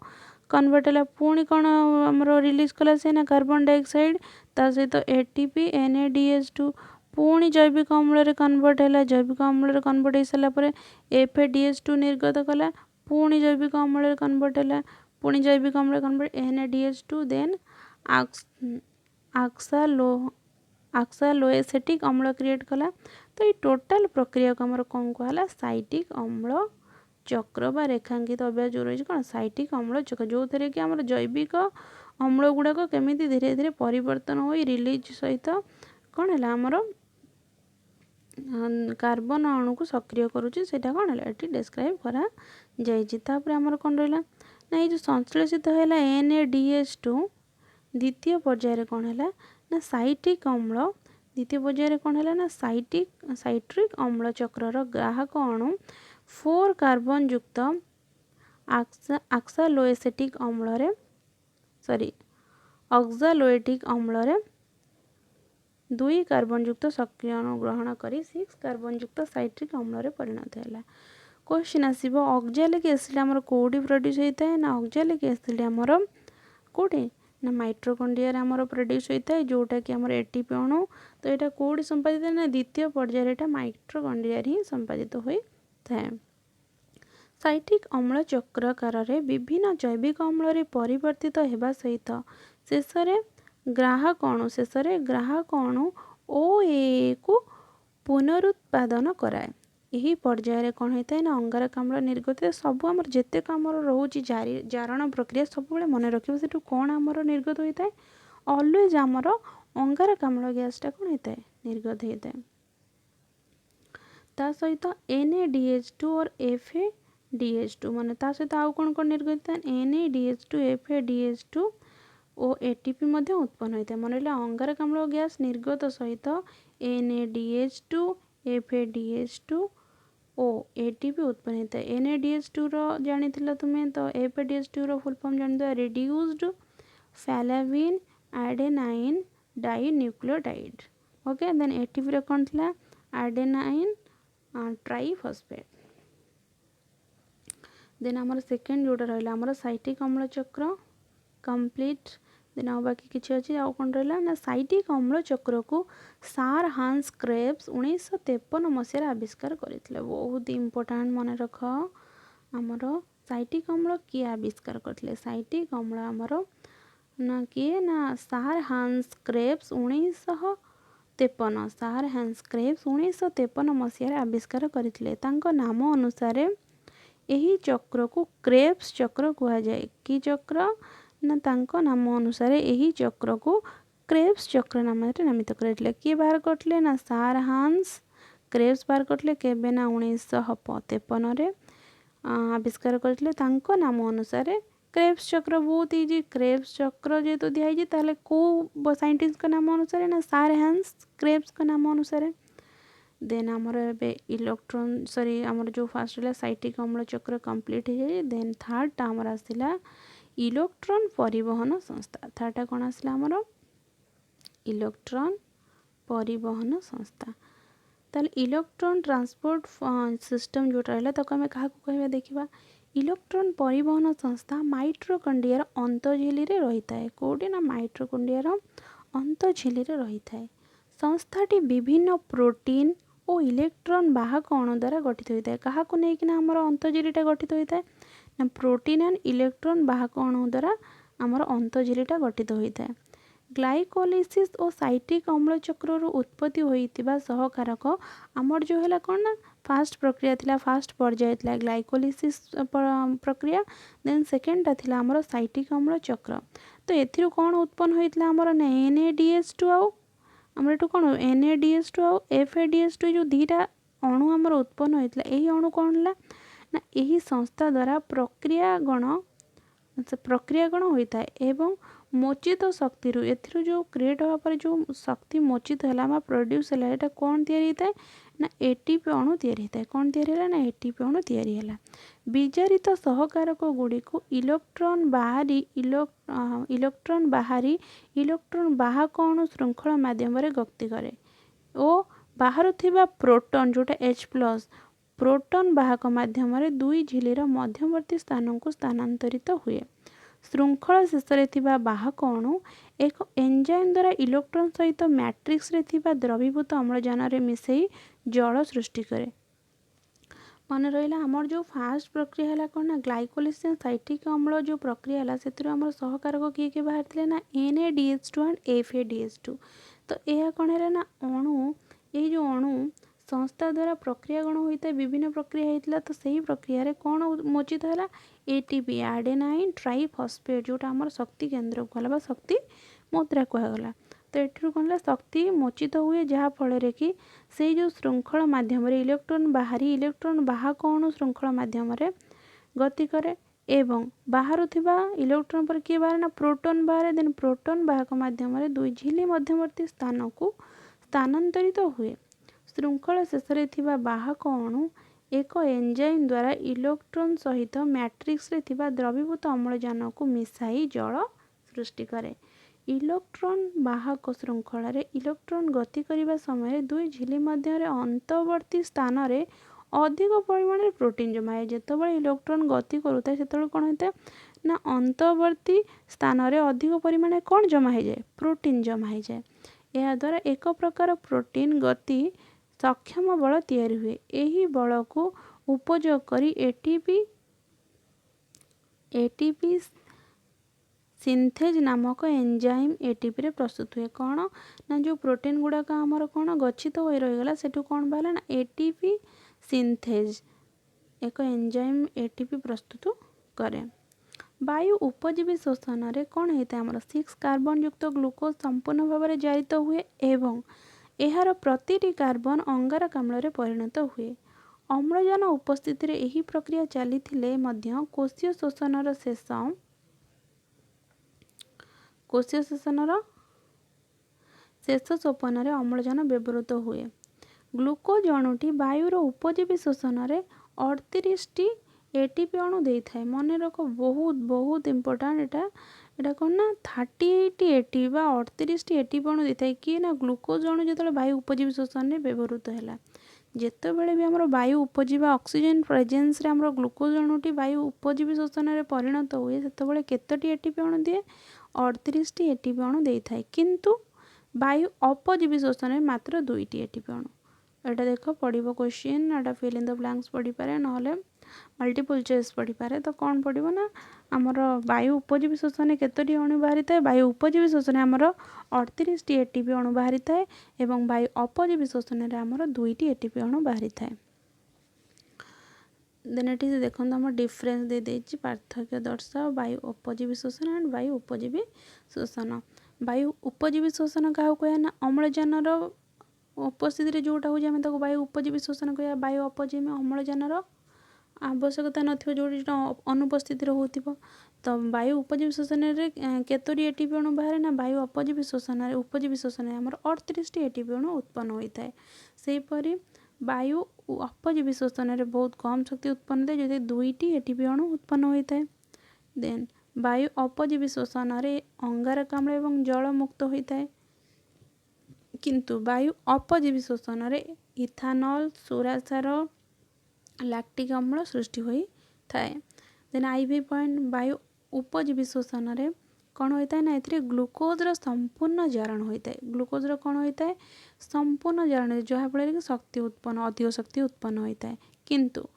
କନଭର୍ଟ ହେଲା। ପୁଣି କ'ଣ ଆମର ରିଲିଜ୍ କଲା ସେ ନା କାର୍ବନ ଡାଇଅକ୍ସାଇଡ଼ ତା ସହିତ ATP NaDH2 ପୁଣି ଜୈବିକ ଅମ୍ଳରେ କନଭର୍ଟ ହେଲା। ଜୈବିକ ଅମ୍ଳରେ କନଭର୍ଟ ହେଇସାରିଲା ପରେ FADH2 ନିର୍ଗତ କଲା। ପୁଣି ଜୈବିକ ଅମ୍ଳରେ କନଭର୍ଟ ହେଲା। ପୁଣି ଜୈବିକ ଅମ୍ଳରେ କନଭର୍ଟ NaDH2 ଦେନ୍ ऑक्सालोएसेटिक अम्ल क्रिएट कला। तो ये टोटाल प्रक्रिया को आमर कौन कहला साइटिक अम्ल चक्र बा रेखांकित अभ्यास जो रही कौन साइटिक अम्ल चक्र जो थे कि आमर जैविक अम्ल गुड़ाक केमी धीरे धीरे परिवर्तन हो रिलीज सहित कौन है आमर कार्बन अणु को सक्रिय करुच्ची से कौन है ये डिस्क्राइब करा जापर आमर कौन रहा ना ये जो संश्लेषित है NaDH2 द्वितीय पर्यायर कौन है ना साइटिक अम्ल द्वितीय पर्यायर कौन है ना साइट्रिक अम्ल चक्र ग्राहक अणु 4 कार्बन युक्त ऑक्सालोएसेटिक अम्ल ऑक्सालोएटिक अम्ल 2 कार्बन युक्त सक्रिय अणु ग्रहण कर 6 कार्बन युक्त साइट्रिक अम्ल परिणत है। क्वेश्चन आसब ऑक्सैलिक एसिड आमर कौटी प्रोड्यूस होता है ना ऑक्सैलिक एसिड आमर कौटी ना माइट्रोकॉन्ड्रिया आमर प्रोड्यूस होता है जोटा कि आमर एटीपी अणु। तो यहाँ कौटी संपादित है ना द्वितीय पर्यायर यहाँ माइट्रोकॉन्ड्रिया ही संपादित होता है। साइटिक अम्ल चक्रकार विभिन्न जैविक अम्ल परिवर्तित होगा सहित शेष ग्राहक अणु OAA को पुनरुत्पादन कराए। यही पर्यायर कौन होता है ना अंगारकाम्ल निर्गत सब आमर जिते आमर रोचे जारण प्रक्रिया सब मन रखिए से कौन आमर निर्गत होता है ऑलवेज आमर अंगारकाम्ल गैसटा कौन होता है निर्गत होता है। ता सहित NaDH2 और FADH2 माने ता सहित आउ कौन कौन निर्गत है NaDH2 FADH2 ओ एटीपी मध्य उत्पन्न होता है। मन रहा अंगारकाम्ल गैस निर्गत सहित NaDH2 FADH2 ओ एटीपी उत्पन्न होता है। NaDH2 जानी तुम्हें तो FADH2 फुल फॉर्म जानी reduced flavin adenine dinucleotide. Okay then ATP कौन था एडेनाइन ट्राइफॉस्फेट। देन आमर सेकेंड जोटा रहा आमर साइटिक अम्ल चक्र कंप्लीट। देन आ बाकी किसी अच्छी आउ कौन रहा ना साइटिक अम्ल चक्र को सार हांस क्रेब्स 1953 मसीह आविष्कार करते। बहुत इंपोर्टाट मन रख आमर साइटिक अम्ल किए आविष्कार करते साइटिक अम्ल आमर ना किए ना सार हांस क्रेब्स 1953 सार हांस क्रेब्स 1953 मसीह आविष्कार करते। नाम अनुसार यही चक्र को क्रेब्स चक्र कह जाए कि चक्र ना तांको नाम अनुसार यही चक्र को क्रेब्स चक्र नाम नामित करते। किए बाहर करते ना सार हांस क्रेब्स बाहर करते केबे ना 1953 आविष्कार करते। तांको नाम अनुसार क्रेब्स चक्र बहुत इजी क्रेब्स चक्र जेहेतु दिखाई ताले को साइंटिस्ट का नाम अनुसार ना सार हांस क्रेब्स का नाम अनुसार। देन आमर इलेक्ट्रॉन सॉरी आमर जो फास्ट रहा साइटिक अम्ल चक्र कंप्लीट हो जाए। देन थर्ड आमर आसला इलेक्ट्रॉन परिवहन संस्था। थर्ड कौन आसला आमर इलेक्ट्रॉन परिवहन संस्था। ताल इलेक्ट्रॉन ट्रांसपोर्ट सिस्टम जो रहा ताको आम क्या कहवा देखा इलेक्ट्रॉन परिवहन संस्था माइट्रोकॉन्ड्रियार अंतझिली रही है कौटी ना माइट्रोकॉन्ड्रियार अंतझिली रही है। संस्थाटी विभिन्न प्रोटीन और इलेक्ट्रॉन वाहक अणु द्वारा गठित होता है। क्या नहीं आमर अंतझिलीटा गठित होता है ना प्रोटीन एंड इलेक्ट्रॉन वाहक अणु द्वारा आमर अंतझिलीटा गठित होता है। ग्लाइकोलिसिस और साइटिक अम्ल चक्र उत्पत्ति होइतिबा सहकारक आमर जो है कौन ना फास्ट प्रक्रिया थिला फास्ट पर्याय थिला ग्लाइकोलिसिस प्रक्रिया। देन सेकेंडटा थिला आमर साइटिक अम्ल चक्र। तो एथिरु कौन उत्पन्न होइतिला आमर ना NaDH2 आउ आमर एटू कौन NaDH2 आउ FADH2 जो दीटा अणु आमर उत्पन्न होइतिला एही अणु कौन ला ना यही संस्था द्वारा प्रक्रियागण होता है एवं मोचित शक्ति एथिरु जो क्रिएट होगा पर जो शक्ति मोचित है प्रोड्यूस है कौन तैयारी है ना एटीपी अणु तैयारी है कौन तैयारी ना एटीपी अणु तैयारी है। विजारित सहकारक गुड़ी को इलेक्ट्रॉन इलेक्ट्रॉन वाहक अणु श्रृंखला माध्यम गति करे और बाहर थिबा प्रोटॉन जोटा H+ प्रोटॉन वाहक माध्यम दुई झिलीर मध्यवर्ती स्थान को स्थानांतरित हुए। श्रृंखला शेष में वाहक अणु एक एंजाइम द्वारा इलेक्ट्रॉन सहित मैट्रिक्स रे थिबा द्रवीभूत अम्लजान रे मिसई जल सृष्टि करे। मन रहा आमर जो फास्ट प्रक्रिया है कौन ना ग्लाइकोलिसिस साइट्रिक अम्ल जो प्रक्रिया है से आम सहकारक किए किए बाहर ना NADH2 एंड FADH2। तो यह कौन है ना अणु ये जो अणु संस्था द्वारा प्रक्रिया कौन होता है विभिन्न प्रक्रिया होता तो सही प्रक्रिया रे कौन मोचित है ATP एडेनाइन ट्राइफॉस्फेट जोटा आम शक्ति केन्द्र को गला शक्ति मुद्रा कहगला। तो ये कौन है शक्ति मोचित हुए जहाँफल कि से जो श्रृंखल मध्यम इलेक्ट्रॉन बाहरी इलेक्ट्रॉन बाहक अणु श्रृंखल मध्यम गति करे एवं बाहर इलेक्ट्रॉन पर किए बाहर ना प्रोटॉन बाहर देन प्रोटॉन बाहक मध्यम दुई झिली मध्यवर्ती स्थान को स्थानांतरित हुए। श्रृंखला शेष में बाहक अणु एक एंजाइम द्वारा इलेक्ट्रॉन सहित मैट्रिक्स रे थिबा द्रवीभूत अम्लजान को मिसाई जल सृष्टि करे। इलेक्ट्रॉन बाहक श्रृंखला रे इलेक्ट्रॉन गति करने समय दुई झिली मध्य अंतर्वर्ती स्थान रे अधिक परिमाण में प्रोटीन जमा है जितेबाला इलेक्ट्रॉन गति करूए से कौन होता है ना अंतर्वर्ती स्थान रे अधिक परिमाण कौन जमा हो जाए प्रोटीन जमा हो जाए। यह द्वारा एक प्रकार प्रोटीन गति सक्षम बल तैयारी हुए। यही बल को उपयोग करी एटीपी सिंथेज नामक एंजाइम एटीपी रे प्रस्तुत हुए। कौन ना जो प्रोटीन गुड़ाक आमर कौन गच्छित हो रहीगला से कौन बाहर ना एटीपी सिंथेज एक एंजाइम एटीपी प्रस्तुत करे। वायु उपजीवी शोषण रे कौन होता है 6 कार्बन युक्त ग्लूकोज संपूर्ण भाव में जारित हुए एवं यार प्रतिटी कार्बन अंगारक अम्ल रे परिणत हुए। अम्लजान उपस्थिति रे यही प्रक्रिया चली कोशीय शोषण शेष सोपान रे अम्लजान व्यवहृत हुए। ग्लूकोज अणुटी वायुर उपजीवी शोषण रे 38 एटीपी अणु देता है। मन रख बहुत बहुत इम्पोर्टाट एटा कौन ना 38 एटीपी 38 एटीपी अणु देता है कि ना ग्लूकोज अणु जो वायु उपजीवी शोषण में व्यवहृत है जितेबाला भी आम वायु उपजीवा ऑक्सीजन प्रेजेंस रे आम ग्लूकोज अणुटी वायु उपजीवी शोषण में परिणत हुए से केतोटी एटीपी अणु दिए 38 एटीपी अणु देता है किंतु वायु अपजीवी शोषण में मात्र 2टी एटीपी अणु। एटा देख पड़ो question Etah fill in the blanks पढ़ी पारे ना मल्टीपल चॉइस पढ़ी पारे। तो कौन पड़ो ना आमर वायु उपजीवी शोषण में केतोटी अणु बाहरी था वायु उपजीवी शोषण आमर 38 एटीपी अणु बाहरी थाए एवं वायु अपजीवी शोषण में आमर 2टी एटीपी अणु बाहरी थाए। देन ये देखो आम डिफरेन्स दे देछि पार्थक्य दर्शाओ वायु अपजीवी शोषण एंड वायु उपजीवी शोषण। वायु उपजीवी शोषण क्या कह ना अम्लजान उपस्थिति जोटा हो वायु उपजीवी शोषण कह वायु अपजीवी अम्लजान आवश्यकता नथिबो जो अनुपस्थित होतिबो। तो वायु उपजीवी शोषण में केतोटी एटीपी अणु बाहर ना वायु अपजीवी शोषण उपजीवी शोषण आमर 38 एटीपी अणु उत्पन्न होता है। सेहीपरि वायु अपजीवी शोषण में बहुत कम शक्ति उत्पन्न होता है जो 2टी एटीपी अणु उत्पन्न होता है। देन वायु अपजीवी शोषण में अंगारक अम्ल एवं जल मुक्त होता है किंतु वायु अपजीवी शोषण में इथानल सुरासार लैक्टिक अम्ल सृष्टि होता है। देन IV पॉइंट वायु उपजीवी शोषण में कौन होता है ना ये ग्लूकोज संपूर्ण जारण होता है। ग्लूकोज कौन होता है संपूर्ण जारण जहाँफल कि शक्ति उत्पन्न अधिक शक्ति उत्पन्न होता है किंतु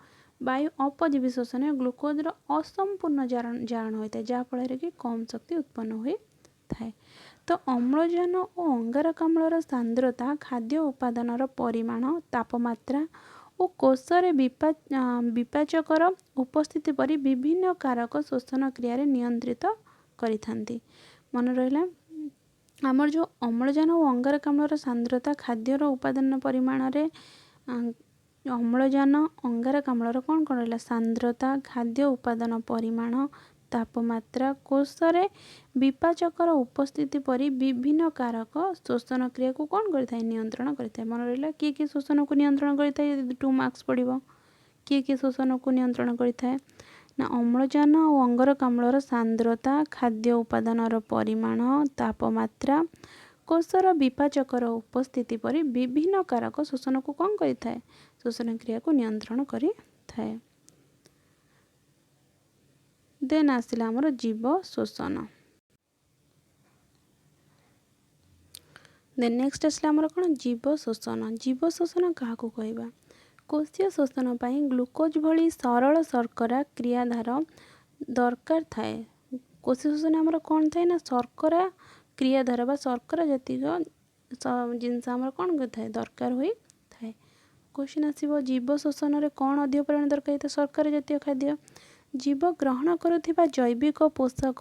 वायु अपजीवी शोषण में ग्लूकोज असंपूर्ण जारण होता है जहाँफल कि कम शक्ति उत्पन्न होता है। तो अम्लजान और अंगारक अम्लर सांद्रता खाद्य उपादान परिमाण तापमात्रा और कोशरे विपाचकर उपस्थिति परी विभिन्न कारक शोषण क्रिया नियंत्रित करिथांती। मन रहा आमर जो अम्लजान और अंगारक अम्लर सांद्रता खाद्यर उपादान परिमाण रे अम्लजान अंगारक अम्लर कौन कौन रहा सांद्रता खाद्य उपादान परिमाण तापमात्रा कोशरे विपाचकर उपस्थिति परी विभिन्न कारक शोषण क्रिया को कौन करता है नियंत्रण करता है। मन रहा किए शोषण को नियंत्रण करता है 2 मार्क्स पड़ो किए शोषण को नियंत्रण करता है ना अम्लजान और अंगारक अम्लर सांद्रता खाद्य उपादान परिमाण तापमात्रा कोशर विपाचकर उपस्थिति परी विभिन्न कारक शोषण को कौन करता है शोषण क्रिया को नियंत्रण करता है। देन आसला आमर जीव शोषण। देन नेक्स्ट आसला आमर कौन जीव शोषण। जीव शोषण क्या कहवा କୋଷୀୟ ଶୋଷଣ ପାଇଁ ଗ୍ଲୁକୋଜ ଭଳି ସରଳ ଶର୍କରା କ୍ରିୟାଧାର ଦରକାର ଥାଏ। କୋଷୀୟ ଶୋଷଣ ଆମର କ'ଣ ଥାଏ ନା ଶର୍କରା କ୍ରିୟାଧାର ବା ଶର୍କରା ଜାତୀୟ ଜିନିଷ ଆମର କ'ଣ କରିଥାଏ ଦରକାର ହୋଇଥାଏ। କ୍ୱେଶ୍ଚିନ୍ ଆସିବ ଜୀବ ଶୋଷଣରେ କ'ଣ ଅଧିକ ପରିମାଣ ଦରକାର ହୋଇଥାଏ ଶର୍କରା ଜାତୀୟ ଖାଦ୍ୟ। ଜୀବ ଗ୍ରହଣ କରୁଥିବା ଜୈବିକ ପୋଷକ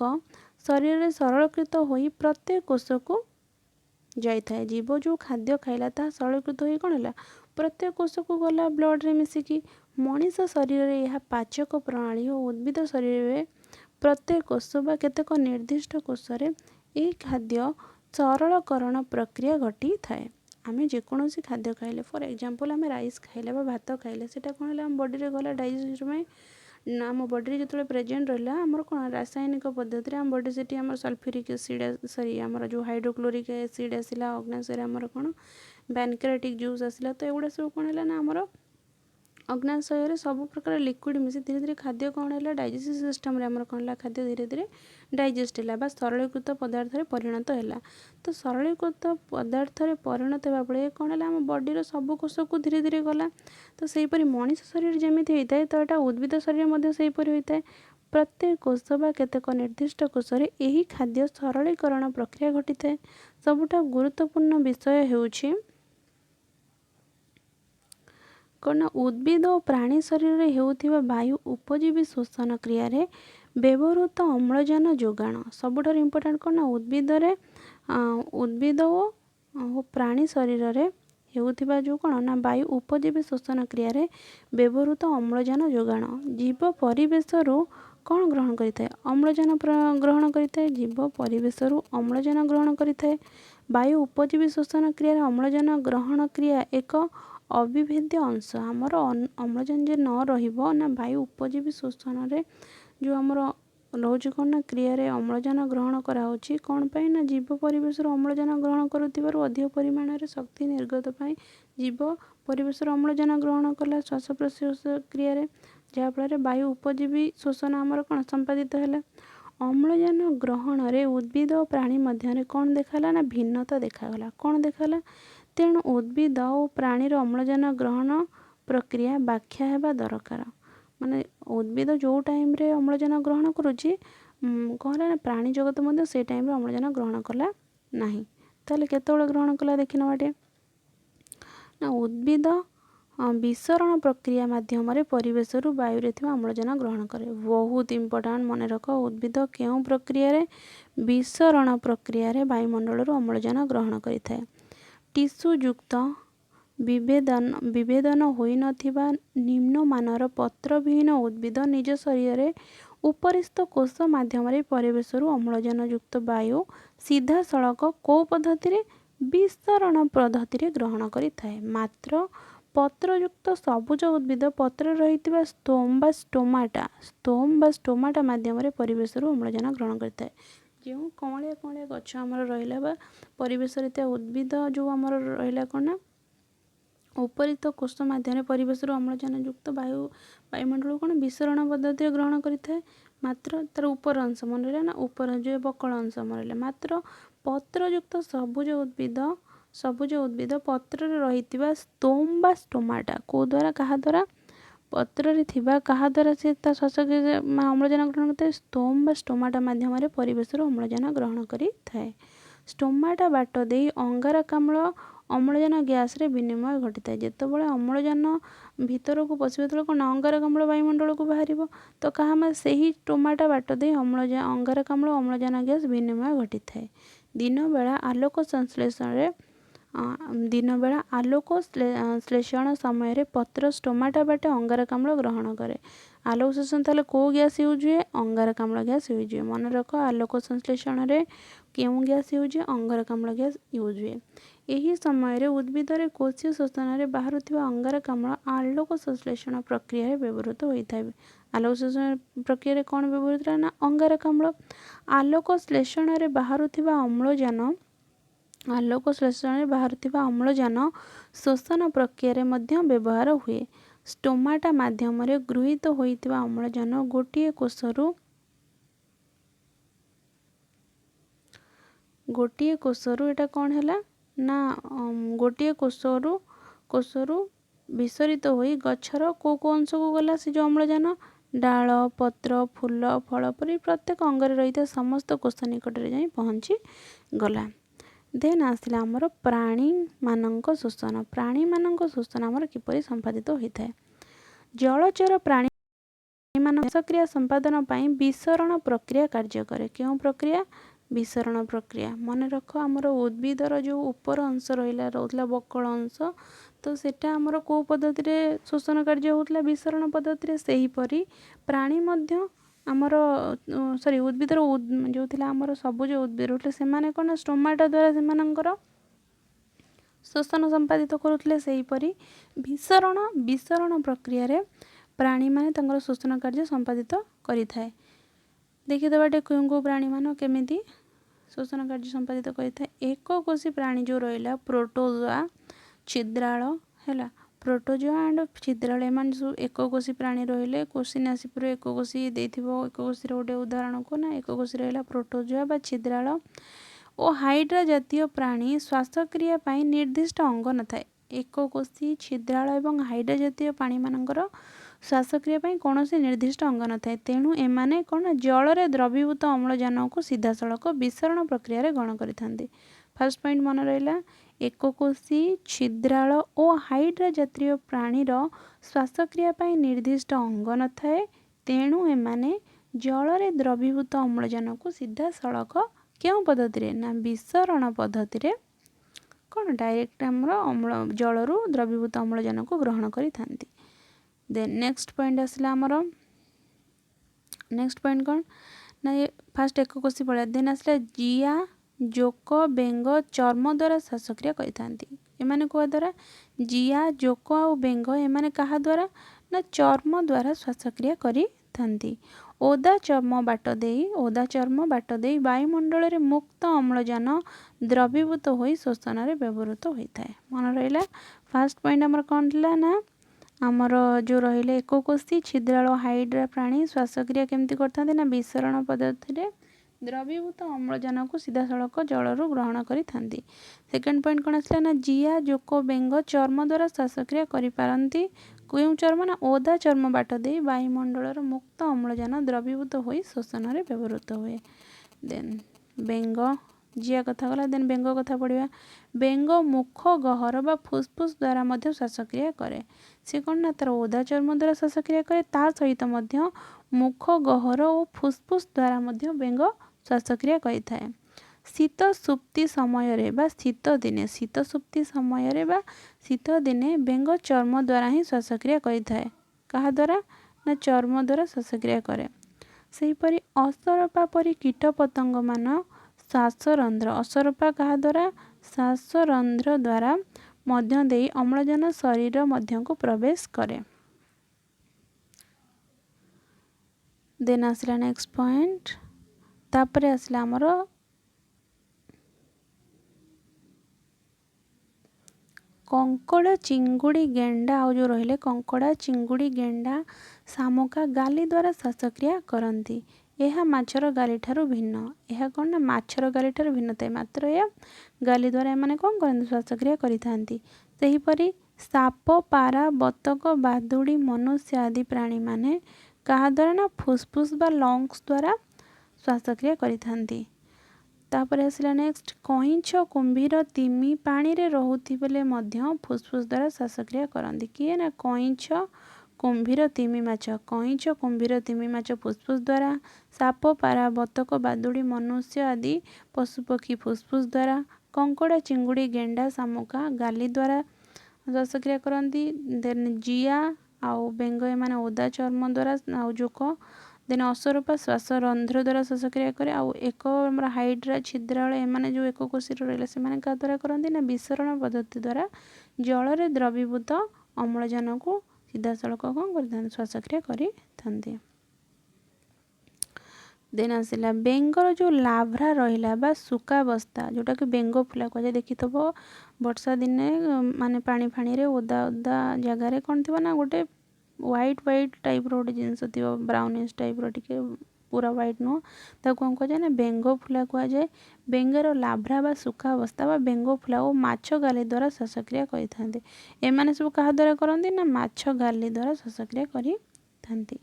ଶରୀରରେ ସରଳୀକୃତ ହୋଇ ପ୍ରତ୍ୟେକ କୋଷକୁ ଯାଇଥାଏ। ଜୀବ ଯେଉଁ ଖାଦ୍ୟ ଖାଇଲା ତାହା ସରଳୀକୃତ ହୋଇ କ'ଣ ହେଲା ପ୍ରତ୍ୟେକ କୋଷକୁ ଗଲା ବ୍ଲଡ଼ରେ ମିଶିକି। ମଣିଷ ଶରୀରରେ ଏହା ପାଚକ ପ୍ରଣାଳୀ ଓ ଉଦ୍ଭିଦ ଶରୀରରେ ପ୍ରତ୍ୟେକ କୋଷ ବା କେତେକ ନିର୍ଦ୍ଦିଷ୍ଟ କୋଷରେ ଏହି ଖାଦ୍ୟ ସରଳକରଣ ପ୍ରକ୍ରିୟା ଘଟିଥାଏ। ଆମେ ଯେକୌଣସି ଖାଦ୍ୟ ଖାଇଲେ ଫର୍ ଏକ୍ଜାମ୍ପଲ୍ ଆମେ ରାଇସ୍ ଖାଇଲେ ବା ଭାତ ଖାଇଲେ ସେଇଟା କ'ଣ ହେଲା ଆମ ବଡ଼ିରେ ଗଲା ଡାଇଜେସନ୍ ପାଇଁ ଆମ ବଡ଼ିରେ ଯେତେବେଳେ ପ୍ରେଜେଣ୍ଟ ରହିଲା ଆମର କ'ଣ ରାସାୟନିକ ପଦ୍ଧତିରେ ଆମ ବଡ଼ି ସେଠି ଆମର ସଲଫ୍ୟୁରିକ୍ ଏସିଡ଼ ଆମର ଯେଉଁ ହାଇଡ୍ରୋକ୍ଲୋରିକ୍ ଏସିଡ଼ ଆସିଲା ଅଗ୍ନାଶୟରେ ଆମର କ'ଣ ପ୍ୟାନକ୍ରିଆଟିକ୍ ଜୁସ୍ ଆସିଲା। ତ ଏଗୁଡ଼ା ସବୁ କ'ଣ ହେଲା ନା ଆମର ଅଗ୍ନାଶୟରେ ସବୁ ପ୍ରକାର ଲିକ୍ୱିଡ଼ ମିଶି ଧୀରେ ଧୀରେ ଖାଦ୍ୟ କ'ଣ ହେଲା ଡାଇଜେସିଭ୍ ସିଷ୍ଟମ୍ରେ ଆମର କ'ଣ ହେଲା ଖାଦ୍ୟ ଧୀରେ ଧୀରେ ଡାଇଜେଷ୍ଟ ହେଲା ବା ସରଳୀକୃତ ପଦାର୍ଥରେ ପରିଣତ ହେଲା। ତ ସରଳୀକୃତ ପଦାର୍ଥରେ ପରିଣତ ହେବା ବେଳେ କ'ଣ ହେଲା ଆମ ବଡ଼ିର ସବୁ କୋଷକୁ ଧୀରେ ଧୀରେ ଗଲା। ତ ସେହିପରି ମଣିଷ ଶରୀର ଯେମିତି ହୋଇଥାଏ ତ ଏଇଟା ଉଦ୍ଭିଦ ଶରୀର ମଧ୍ୟ ସେହିପରି ହୋଇଥାଏ। ପ୍ରତ୍ୟେକ କୋଷ ବା କେତେକ ନିର୍ଦ୍ଦିଷ୍ଟ କୋଷରେ ଏହି ଖାଦ୍ୟ ସରଳୀକରଣ ପ୍ରକ୍ରିୟା ଘଟିଥାଏ। ସବୁଠାରୁ ଗୁରୁତ୍ୱପୂର୍ଣ୍ଣ ବିଷୟ ହେଉଛି କ'ଣ ନା ଉଦ୍ଭିଦ ଓ ପ୍ରାଣୀ ଶରୀରରେ ହେଉଥିବା ବାୟୁ ଉପଜୀବୀ ଶୋଷଣ କ୍ରିୟାରେ ବ୍ୟବହୃତ ଅମ୍ଳଜାନ ଯୋଗାଣ। ସବୁଠାରୁ ଇମ୍ପୋର୍ଟାଣ୍ଟ କ'ଣ ନା ଉଦ୍ଭିଦ ଓ ପ୍ରାଣୀ ଶରୀରରେ ହେଉଥିବା ଯେଉଁ କ'ଣ ନା ବାୟୁ ଉପଜୀବୀ ଶୋଷଣ କ୍ରିୟାରେ ବ୍ୟବହୃତ ଅମ୍ଳଜାନ ଯୋଗାଣ। ଜୀବ ପରିବେଶରୁ କ'ଣ ଗ୍ରହଣ କରିଥାଏ ଅମ୍ଳଜାନ ଗ୍ରହଣ କରିଥାଏ। ଜୀବ ପରିବେଶରୁ ଅମ୍ଳଜାନ ଗ୍ରହଣ କରିଥାଏ। ବାୟୁ ଉପଜୀବୀ ଶୋଷଣ କ୍ରିୟାରେ ଅମ୍ଳଜାନ ଗ୍ରହଣ କ୍ରିୟା ଏକ ଅବିଭେଦ୍ୟ ଅଂଶ। ଆମର ଅମ୍ଳଜାନ ଯେ ନ ରହିବ ନା ବାୟୁ ଉପଜୀବୀ ଶୋଷଣରେ ଯେଉଁ ଆମର ରହୁଛି କ'ଣ ନା କ୍ରିୟାରେ ଅମ୍ଳଜାନ ଗ୍ରହଣ କରାହେଉଛି କ'ଣ ପାଇଁ ନା ଜୀବ ପରିବେଶରୁ ଅମ୍ଳଜାନ ଗ୍ରହଣ କରୁଥିବାରୁ ଅଧିକ ପରିମାଣରେ ଶକ୍ତି ନିର୍ଗତ ପାଇଁ ଜୀବ ପରିବେଶରୁ ଅମ୍ଳଜାନ ଗ୍ରହଣ କଲା ଶ୍ୱାସ ପ୍ରଶ୍ୱାସ କ୍ରିୟାରେ ଯାହାଫଳରେ ବାୟୁ ଉପଜୀବୀ ଶୋଷଣ ଆମର କ'ଣ ସମ୍ପାଦିତ ହେଲା। ଅମ୍ଳଜାନ ଗ୍ରହଣରେ ଉଦ୍ଭିଦ ଓ ପ୍ରାଣୀ ମଧ୍ୟରେ କ'ଣ ଦେଖାଗଲା ନା ଭିନ୍ନତା ଦେଖାଗଲା। କ'ଣ ଦେଖାଗଲା ତେଣୁ ଉଦ୍ଭିଦ ଓ ପ୍ରାଣୀର ଅମ୍ଳଜାନ ଗ୍ରହଣ ପ୍ରକ୍ରିୟା ବ୍ୟାଖ୍ୟା ହେବା ଦରକାର। ମାନେ ଉଦ୍ଭିଦ ଯେଉଁ ଟାଇମ୍ରେ ଅମ୍ଳଜାନ ଗ୍ରହଣ କରୁଛି କ'ଣ ହେଲା ନା ପ୍ରାଣୀ ଜଗତ ମଧ୍ୟ ସେଇ ଟାଇମ୍ରେ ଅମ୍ଳଜାନ ଗ୍ରହଣ କଲା ନାହିଁ। ତାହେଲେ କେତେବେଳେ ଗ୍ରହଣ କଲା ଦେଖିନେବା ଟିକେ ନା ଉଦ୍ଭିଦ ବିସରଣ ପ୍ରକ୍ରିୟା ମାଧ୍ୟମରେ ପରିବେଶରୁ ବାୟୁରେ ଥିବା ଅମ୍ଳଜାନ ଗ୍ରହଣ କରେ। ବହୁତ ଇମ୍ପୋର୍ଟାଣ୍ଟ ମନେ ରଖ ଉଦ୍ଭିଦ କେଉଁ ପ୍ରକ୍ରିୟାରେ ବିସରଣ ପ୍ରକ୍ରିୟାରେ ବାୟୁମଣ୍ଡଳରୁ ଅମ୍ଳଜାନ ଗ୍ରହଣ କରିଥାଏ। ଟିସ୍ୟୁଯୁକ୍ତ ବିଭେଦନ ହୋଇନଥିବା ନିମ୍ନମାନର ପତ୍ରବିହୀନ ଉଦ୍ଭିଦ ନିଜ ଶରୀରରେ ଉପରିସ୍ଥ କୋଷ ମାଧ୍ୟମରେ ପରିବେଶରୁ ଅମ୍ଳଜାନ ଯୁକ୍ତ ବାୟୁ ସିଧାସଳଖ କେଉଁ ପଦ୍ଧତିରେ ବିସରଣ ପଦ୍ଧତିରେ ଗ୍ରହଣ କରିଥାଏ। ମାତ୍ର ପତ୍ରଯୁକ୍ତ ସବୁଜ ଉଦ୍ଭିଦ ପତ୍ରରେ ରହିଥିବା ସ୍ତୋମ ବା ଷ୍ଟୋମାଟା ମାଧ୍ୟମରେ ପରିବେଶରୁ ଅମ୍ଳଜାନ ଗ୍ରହଣ କରିଥାଏ। ଯେଉଁ କଅଁଳିଆ କଅଁଳିଆ ଗଛ ଆମର ରହିଲା ବା ପରିବେଶରେ ଥିବା ଉଦ୍ଭିଦ ଯେଉଁ ଆମର ରହିଲା କ'ଣ ନା ଉପରିସ୍ଥ କୋଷ ମାଧ୍ୟମରେ ପରିବେଶରୁ ଅମ୍ଳଜାନ ଯୁକ୍ତ ବାୟୁମଣ୍ଡଳକୁ କ'ଣ ବିସରଣ ପଦ୍ଧତିରେ ଗ୍ରହଣ କରିଥାଏ। ମାତ୍ର ତା'ର ଉପର ଅଂଶ ମନେ ରହିଲା ନା ଉପର ଯେଉଁ ବକଳ ଅଂଶ ମନେ ରହିଲା। ମାତ୍ର ପତ୍ରଯୁକ୍ତ ସବୁଜ ଉଦ୍ଭିଦ ପତ୍ରରେ ରହିଥିବା ସ୍ତୋମ ବା ଷ୍ଟୋମାଟା କେଉଁ ଦ୍ୱାରା କାହା ଦ୍ୱାରା ପତ୍ରରେ ଥିବା କାହା ଦ୍ୱାରା ସେ ତା ଶ୍ୱାସକ୍ରିୟା ଅମ୍ଳଜାନ ଗ୍ରହଣ କରିଥାଏ ସ୍ତୋମ ବା ଷ୍ଟୋମାଟା ମାଧ୍ୟମରେ ପରିବେଶରୁ ଅମ୍ଳଜାନ ଗ୍ରହଣ କରିଥାଏ। ଷ୍ଟୋମାଟା ବାଟ ଦେଇ ଅଙ୍ଗାରକାମ୍ଳ ଅମ୍ଳଜାନ ଗ୍ୟାସରେ ବିନିମୟ ଘଟିଥାଏ। ଯେତେବେଳେ ଅମ୍ଳଜାନ ଭିତରକୁ ପଶିବ ଯେତେବେଳେ କ'ଣ ଅଙ୍ଗାରକାମ୍ଳ ବାୟୁମଣ୍ଡଳକୁ ବାହାରିବ ତ ସେହି ଷ୍ଟୋମାଟା ବାଟ ଦେଇ ଅଙ୍ଗାରକାମ୍ଳ ଅମ୍ଳଜାନ ଗ୍ୟାସ ବିନିମୟ ଘଟିଥାଏ। ଦିନବେଳା ଆଲୋକ ଶ୍ଳେଷଣ ସମୟରେ ପତ୍ର ଷ୍ଟୋମାଟା ବାଟେ ଅଙ୍ଗାରକାମ୍ଳ ଗ୍ରହଣ କରେ। ଆଲୋକ ଶ୍ଳେଷଣ ତାହେଲେ କେଉଁ ଗ୍ୟାସ୍ ୟୁଜ୍ ହୁଏ ଅଙ୍ଗାରକାମ୍ଳ ଗ୍ୟାସ୍ ୟୁଜ୍ ହୁଏ। ମନେ ରଖ ଆଲୋକ ସଂଶ୍ଳେଷଣରେ କେଉଁ ଗ୍ୟାସ୍ ୟୁଜ୍ ହୁଏ ଅଙ୍ଗାରକାମ୍ଳ ଗ୍ୟାସ୍ ୟୁଜ୍ ହୁଏ। ଏହି ସମୟରେ ଉଦ୍ଭିଦରେ କୋଷୀୟ ଶୋଷଣରେ ବାହାରୁଥିବା ଅଙ୍ଗାରକାମ୍ଳ ଆଲୋକ ସଂଶ୍ଳେଷଣ ପ୍ରକ୍ରିୟାରେ ବ୍ୟବହୃତ ହୋଇଥାଏ। ଆଲୋକ ସଂଶ୍ଳେଷଣ ପ୍ରକ୍ରିୟାରେ କ'ଣ ବ୍ୟବହୃତ ହେଲା ନା ଅଙ୍ଗାରକାମ୍ଳ। ଆଲୋକ ଶ୍ଳେଷଣରେ ବାହାରୁଥିବା ଅମ୍ଳଜାନ ଶୋଷଣ ପ୍ରକ୍ରିୟାରେ ମଧ୍ୟ ବ୍ୟବହାର ହୁଏ। ଷ୍ଟୋମାଟା ମାଧ୍ୟମରେ ଗୃହୀତ ହୋଇଥିବା ଅମ୍ଳଜାନ ଗୋଟିଏ କୋଷରୁ ଏଟା କ'ଣ ହେଲା ନା ଗୋଟିଏ କୋଷରୁ विसरित होई गछर को अंश को गला से जो अम्लजान डाल पत्र फूल फल परी प्रत्येक अंगरे रही समस्त कोष निकट में जाई पहुँची गला। देन आसला आमर प्राणी मानक शोषण। प्राणी मानक शोषण आमर किपरि संपादित होता है। जलचर प्राणी श्वासक्रिया संपादन पाई विसरण प्रक्रिया कार्य करे। क्यों प्रक्रिया? विसरण प्रक्रिया। मन रख आमर उद्भिदर जो ऊपर अंश रहा बकल अंश तो सेटा आमर को पद्धति रे शोषण कार्य होता विसरण पद्धति रे। सेहीपरि प्राणी मध्य आमर सॉरी उद्भिदर जो थिला आमर सबुज उद्भिद होते से माने कोन स्टोमाटा द्वारा सेमानंकर शोषण संपादित करुଥିଲେ। सेहीपरि विसरण प्रक्रिया रे प्राणी माने तंगर शोषण कार्य संपादित करिथाए। देखिदेबाटे क्यों प्राणी मान केमिति शोषण कार्य संपादित करिथाए। एक कोशी प्राणी जो रहिला प्रोटोजोआ छिद्राळ हैला प्रोटोजोआ एंड छिद्राळ एमान जो एक कोशी प्राणी रहिले कोशिनासी पुरो एक कोशी देथिबो। एक कोशी रे गोटे उदाहरण को ना एक कोशी रहिला प्रोटोजोआ बा छिद्राळ ओ हाइड्रा जातीय प्राणी श्वासक्रिया पाई निर्दिष्ट अंग न थाए। एक कोशी छिद्राळ एवं हाइड्रा जातीय प्राणी मानकर श्वासक्रिया पाई कौनसी निर्दिष्ट अंग न थाए। तेणु एमाने कौन जल रे द्रवीभूत अम्लजान को सीधा सड़क विसरण प्रक्रिया रे ग्रहण करिथांती। फर्स्ट पॉइंट मन रहिला एक कोशी छिद्राळ ओ हाइड्रा जातीय प्राणीर श्वासक्रिया पाई निर्दिष्ट अंग न थाए। तेणु एमाने जल रे द्रवीभूत अम्लजान को सीधा सड़क क्यों पद्धति रे ना विसरण पद्धति रे कौन डायरेक्ट आमर अम्ल जलरू द्रवीभूत अम्लजान को ग्रहण करिथांती। देन नेक्स्ट पॉइंट आसला आमर नेक्स्ट पॉइंट कौन ना ये फास्ट एक कोशी पड़ा। देन आसला जिया जोक बेंग चर्म द्वारा श्वासक्रिया करिथांती। एमाने को द्वारा जिया जोक और बेंग एमाने कहा द्वारा ना चर्म द्वारा श्वासक्रिया करिथांती। ओदा चर्म बाट दे वायुमंडल रे मुक्त अम्लजान द्रवीभूत होई शोषण रे व्यवहृत होता है। मन रहिला फास्ट पॉइंट आमर कौन थिला ना आमर जो रहिले एक कोशी छिद्राळ हाइड्रा प्राणी श्वासक्रिया केमती करथांते ना विसरण पद्धति रे द्रवीभूत अम्लजान को सीधा सड़क जलरू ग्रहण करिथांती। सेकंड पॉइंट कौन आसला ना जिया जोक बेंग चर्म द्वारा श्वासक्रिया करि पारंती। क्यों चर्म ना ओदा चर्म बाट दे वायुमंडल मुक्त अम्लजान द्रवीभूत होई शोषण रे व्यवहृत हुए। देन बेंग जिया कथा गला। देन बेंग कथा पढ़िया। बेंग मुख गहर बा फुसफुस द्वारा मध्य श्वासक्रिया करे। से कौन ना तार ओदा चर्म द्वारा श्वासक्रिया करे ता सहित मध्य मुख गहर और फुसफुस द्वारा मध्य बेंग श्वासक्रिया करिथाए। शीत सुप्ति समय रे बा शीत दिने शीत सुप्ति समय रे बा शीत दिने बेंग चर्म द्वारा ही श्वासक्रिया करिथाए। कहा द्वारा ना चर्म द्वारा श्वासक्रिया करे। सेहीपरि असरपा परी कीट पतंग मान श्वासरंध्र असरपा कहा द्वारा श्वासरंध्र द्वारा मध्य देई अम्लजान शरीर मध्य को प्रवेश करे। देन आसला नेक्स्ट पॉइंट तापरे आसला आमर कंकड़ा चिंगुड़ी गेंडा और जो रहिले कंकड़ा चिंगुड़ी गेंडा शामुका गाली द्वारा श्वासक्रिया करती। यह माछर गाली ठारू भिन्न। यह कौन ना माछर गाली ठारू भिन्न थाए मात्र यह गाली द्वारा एमाने कौन करती श्वासक्रिया करिथांती। सेहीपरि साप पारा बतक बादुड़ी मनुष्य आदि प्राणी माने कहा द्वारा ना फुसफुस बा लंग्स द्वारा श्वासक्रिया करिथांती। तापर आसला नेक्स्ट कईंछ कुंभीर तिमी पानी रे रहुथि बेले मध्य फुसफुस द्वारा श्वासक्रिया करती। किए ना कईंछ कुंभीर तिमी माछ कईंछ कुंभीर तिमी माछ फुसफुस द्वारा साप पारा बतक बादुड़ी मनुष्य आदि पशुपक्षी फुसफुस द्वारा कंकड़ा चिंगुड़ी गेंडा शामुका गाली द्वारा श्वासक्रिया करती। देन जिया आउ बेंग एमाने ओदा चर्म द्वारा आउ जोक देन असरपा श्वासरंध्र द्वारा श्वासक्रिया करे। आउ एक हाइड्रा छिद्राळ एमाने जो एक कोशी रहिले से माने का द्वारा करती ना विसरण पद्धति द्वारा जल रे द्रवीभूत अम्लजान को सीधा सड़क कौन कर श्वासक्रिया करिथांती। देन आसला बेंगर जो लाभ्रा रहिला बा सुकावस्था जोटा कि बेंग फुला कह देखी थब वर्षा दिने माने पानी फाणी रे ओदा ओदा जगार कौन थी ना गोटे व्हाइट व्हाइट टाइप रो गोटे जिनस थी ब्राउनिश टाइप रो टिके पूरा व्हाइट नुह ताको कौन कहुए ना बेंग फुला कहुए। बेंगर लाभ्रा बा सुखा अवस्था बा बेंग फुला और माछ गाली द्वारा श्वासक्रिया करिथांती। एमाने सब कहा द्वारा करती ना माछ गाली द्वारा श्वासक्रिया करिथांती।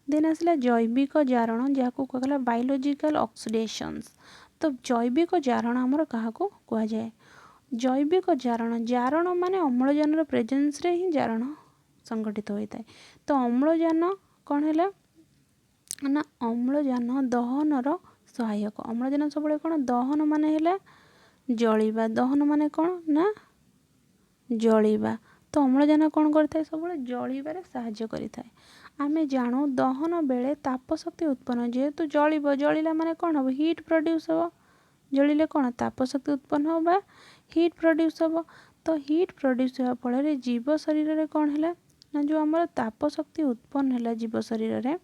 देन आसला जैविक जारण जहाँ कहला बायोलोजिकल ऑक्सीडेशंस। तो जैविक जारण आमर क्या कहुए जैविक जारण जारण माने अम्लजान प्रेजेंस रे ही जारण संगठित होता है। तो अम्लजान कौन है ना अम्लजान दहनर सहायक। अम्लजान सब कौन दहन माने है जलिबा दहन माने कौन ना जलिबा। तो अम्लजान कौन करता सब जलिबार साहाय्य करिथाए। आमे जानू दहन बेले तापशक्ति उत्पन्न जेहेतु जलिब जलिला माने कौन हम हिट प्रोड्यूस हम जलिले कौन तापशक्ति उत्पन्न हो बा हिट प्रोड्यूस हम। तो हिट प्रोड्यूस होगा फल जीव शरीर में कौन है ना जो आम तापशक्ति उत्पन्न है जीव शरीर में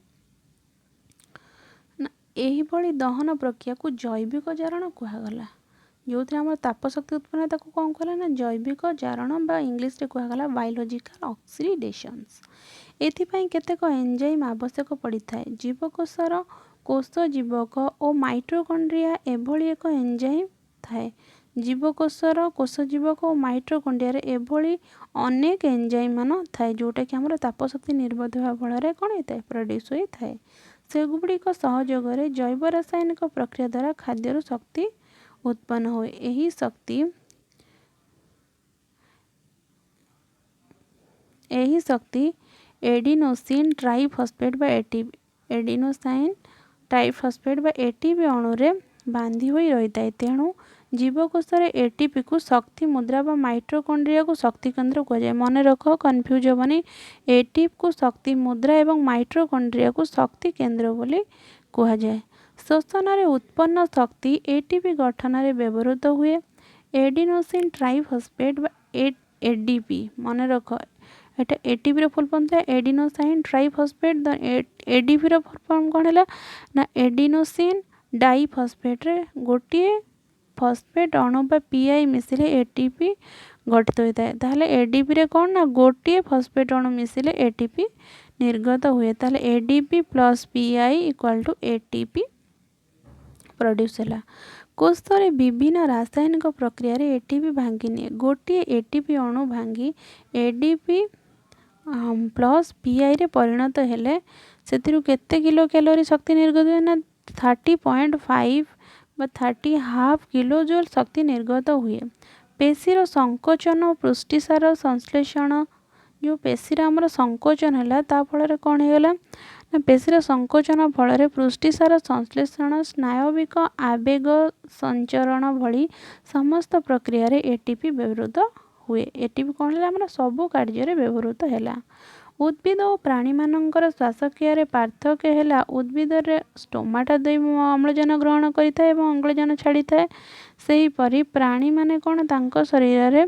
ना यही भली दहन प्रक्रिया को जैविक जारण कहगला। जो थे आम तापशक्ति उत्पन्न है ताको कौन कहला ना जैविक जारण बा इंग्लिश रे कहगला बायोलोजिकल ऑक्सीडेशंस। एथिपाई केतेक एंजाइम आवश्यक पड़ता है। जीवकोशर कोष जीवक और माइटोकॉन्ड्रिया एभली एक एंजाइम थाए। जीवकोशर कोष जीवक और माइटोकॉन्ड्रिया एभली अनेक एंजाइम मान थाए जोटा कि आमर तापशक्ति निर्बोध होगा फल कौन होता है प्रोड्यूस होता है। सेगुड़िक सहयोग जैव रासायनिक प्रक्रिया द्वारा खाद्यर शक्ति उत्पन्न हुए। यही शक्ति एडिनोसिन ट्राइफॉस्फेट बा एडिनोसाइन ट्राइफॉस्फेट बा एटीपी अणु रे बांधी हुई रही है। तेणु जीवकोश एटीपी को शक्ति मुद्रा बा माइटोकॉन्ड्रिया को शक्ति केंद्र कहुए। मन रख कन्फ्यूज हेनी एटीपी को शक्ति मुद्रा एवं माइटोकॉन्ड्रिया को शक्ति केंद्र बोली कहुए। श्वसन रे उत्पन्न शक्ति एटीपी गठन रे व्यवहृत हुए। एडिनोसिन ट्राइफॉस्फेट बा एडीपी मन रख एटा एटीपी रो फुल फॉर्म था एडिनोसाइन ट्राइफॉस्फेट। एडीपी रो फुल फॉर्म कौन है ना एडिनोसिन डाइफॉस्फेट रे गोटे फॉस्फेट अणु बा पीआई मिसिले एटीपी गठित होता है। ताहले एडीपी रे कौन ना गोटे फॉस्फेट अणु मिसिले एटीपी निर्गत हुए। ताहले ADP plus Pi equal to ATP produce है। कोष विभिन्न रासायनिक प्रक्रिया रे एटीपी भांगी निए। गोटे एटीपी अणु भांगी एडीपी प्लस पीआई रे परिणत हेले सेतिरु केते किलो कैलोरी शक्ति निर्गत हुए ना 30.5 बा 30 किलो जूल शक्ति निर्गत हुए। पेशीर संकोचन और पुष्टिसार संश्लेषण जो पेशीर आमर संकोचन है फल कौन होगा ना पेशीर संकोचन फल पुष्टिसार संश्लेषण स्नायविक आवेग संचरण भली समस्त प्रक्रिया रे एटीपी व्यवहृत हुए। एटीपी कौन है आमर सबु कार्य व्यवहृत है। उद्भिद और प्राणी मानकर श्वासक्रिय पार्थक्य है उद्भिद रे स्टोमाटा दई अम्लजान ग्रहण करिथा एवं अम्लजान छाड़ी थाए। सेहीपरि प्राणी माने कौन तांको शरीर रे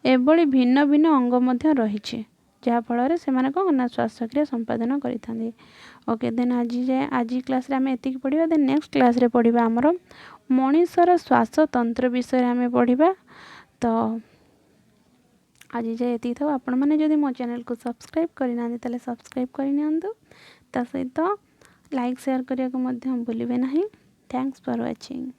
एभली भिन्न भिन्न अंग मध्य रही जहाँ फल से माने कौन ना श्वासक्रिया संपादन करिथांती। ओके देन आज क्लास रे आमे एतिक पढ़िबा। देन नेक्स्ट क्लास रे पढ़िबा हमर मनीषर श्वास तंत्र विषय आमे पढ़िबा। तो आज जाए ये था। आपण मैंने जदि मो चैनल को सब्सक्राइब करना ताले सब्सक्राइब करनी ता सहित लाइक शेयर करने को भूलिए नहीं। Thanks for watching.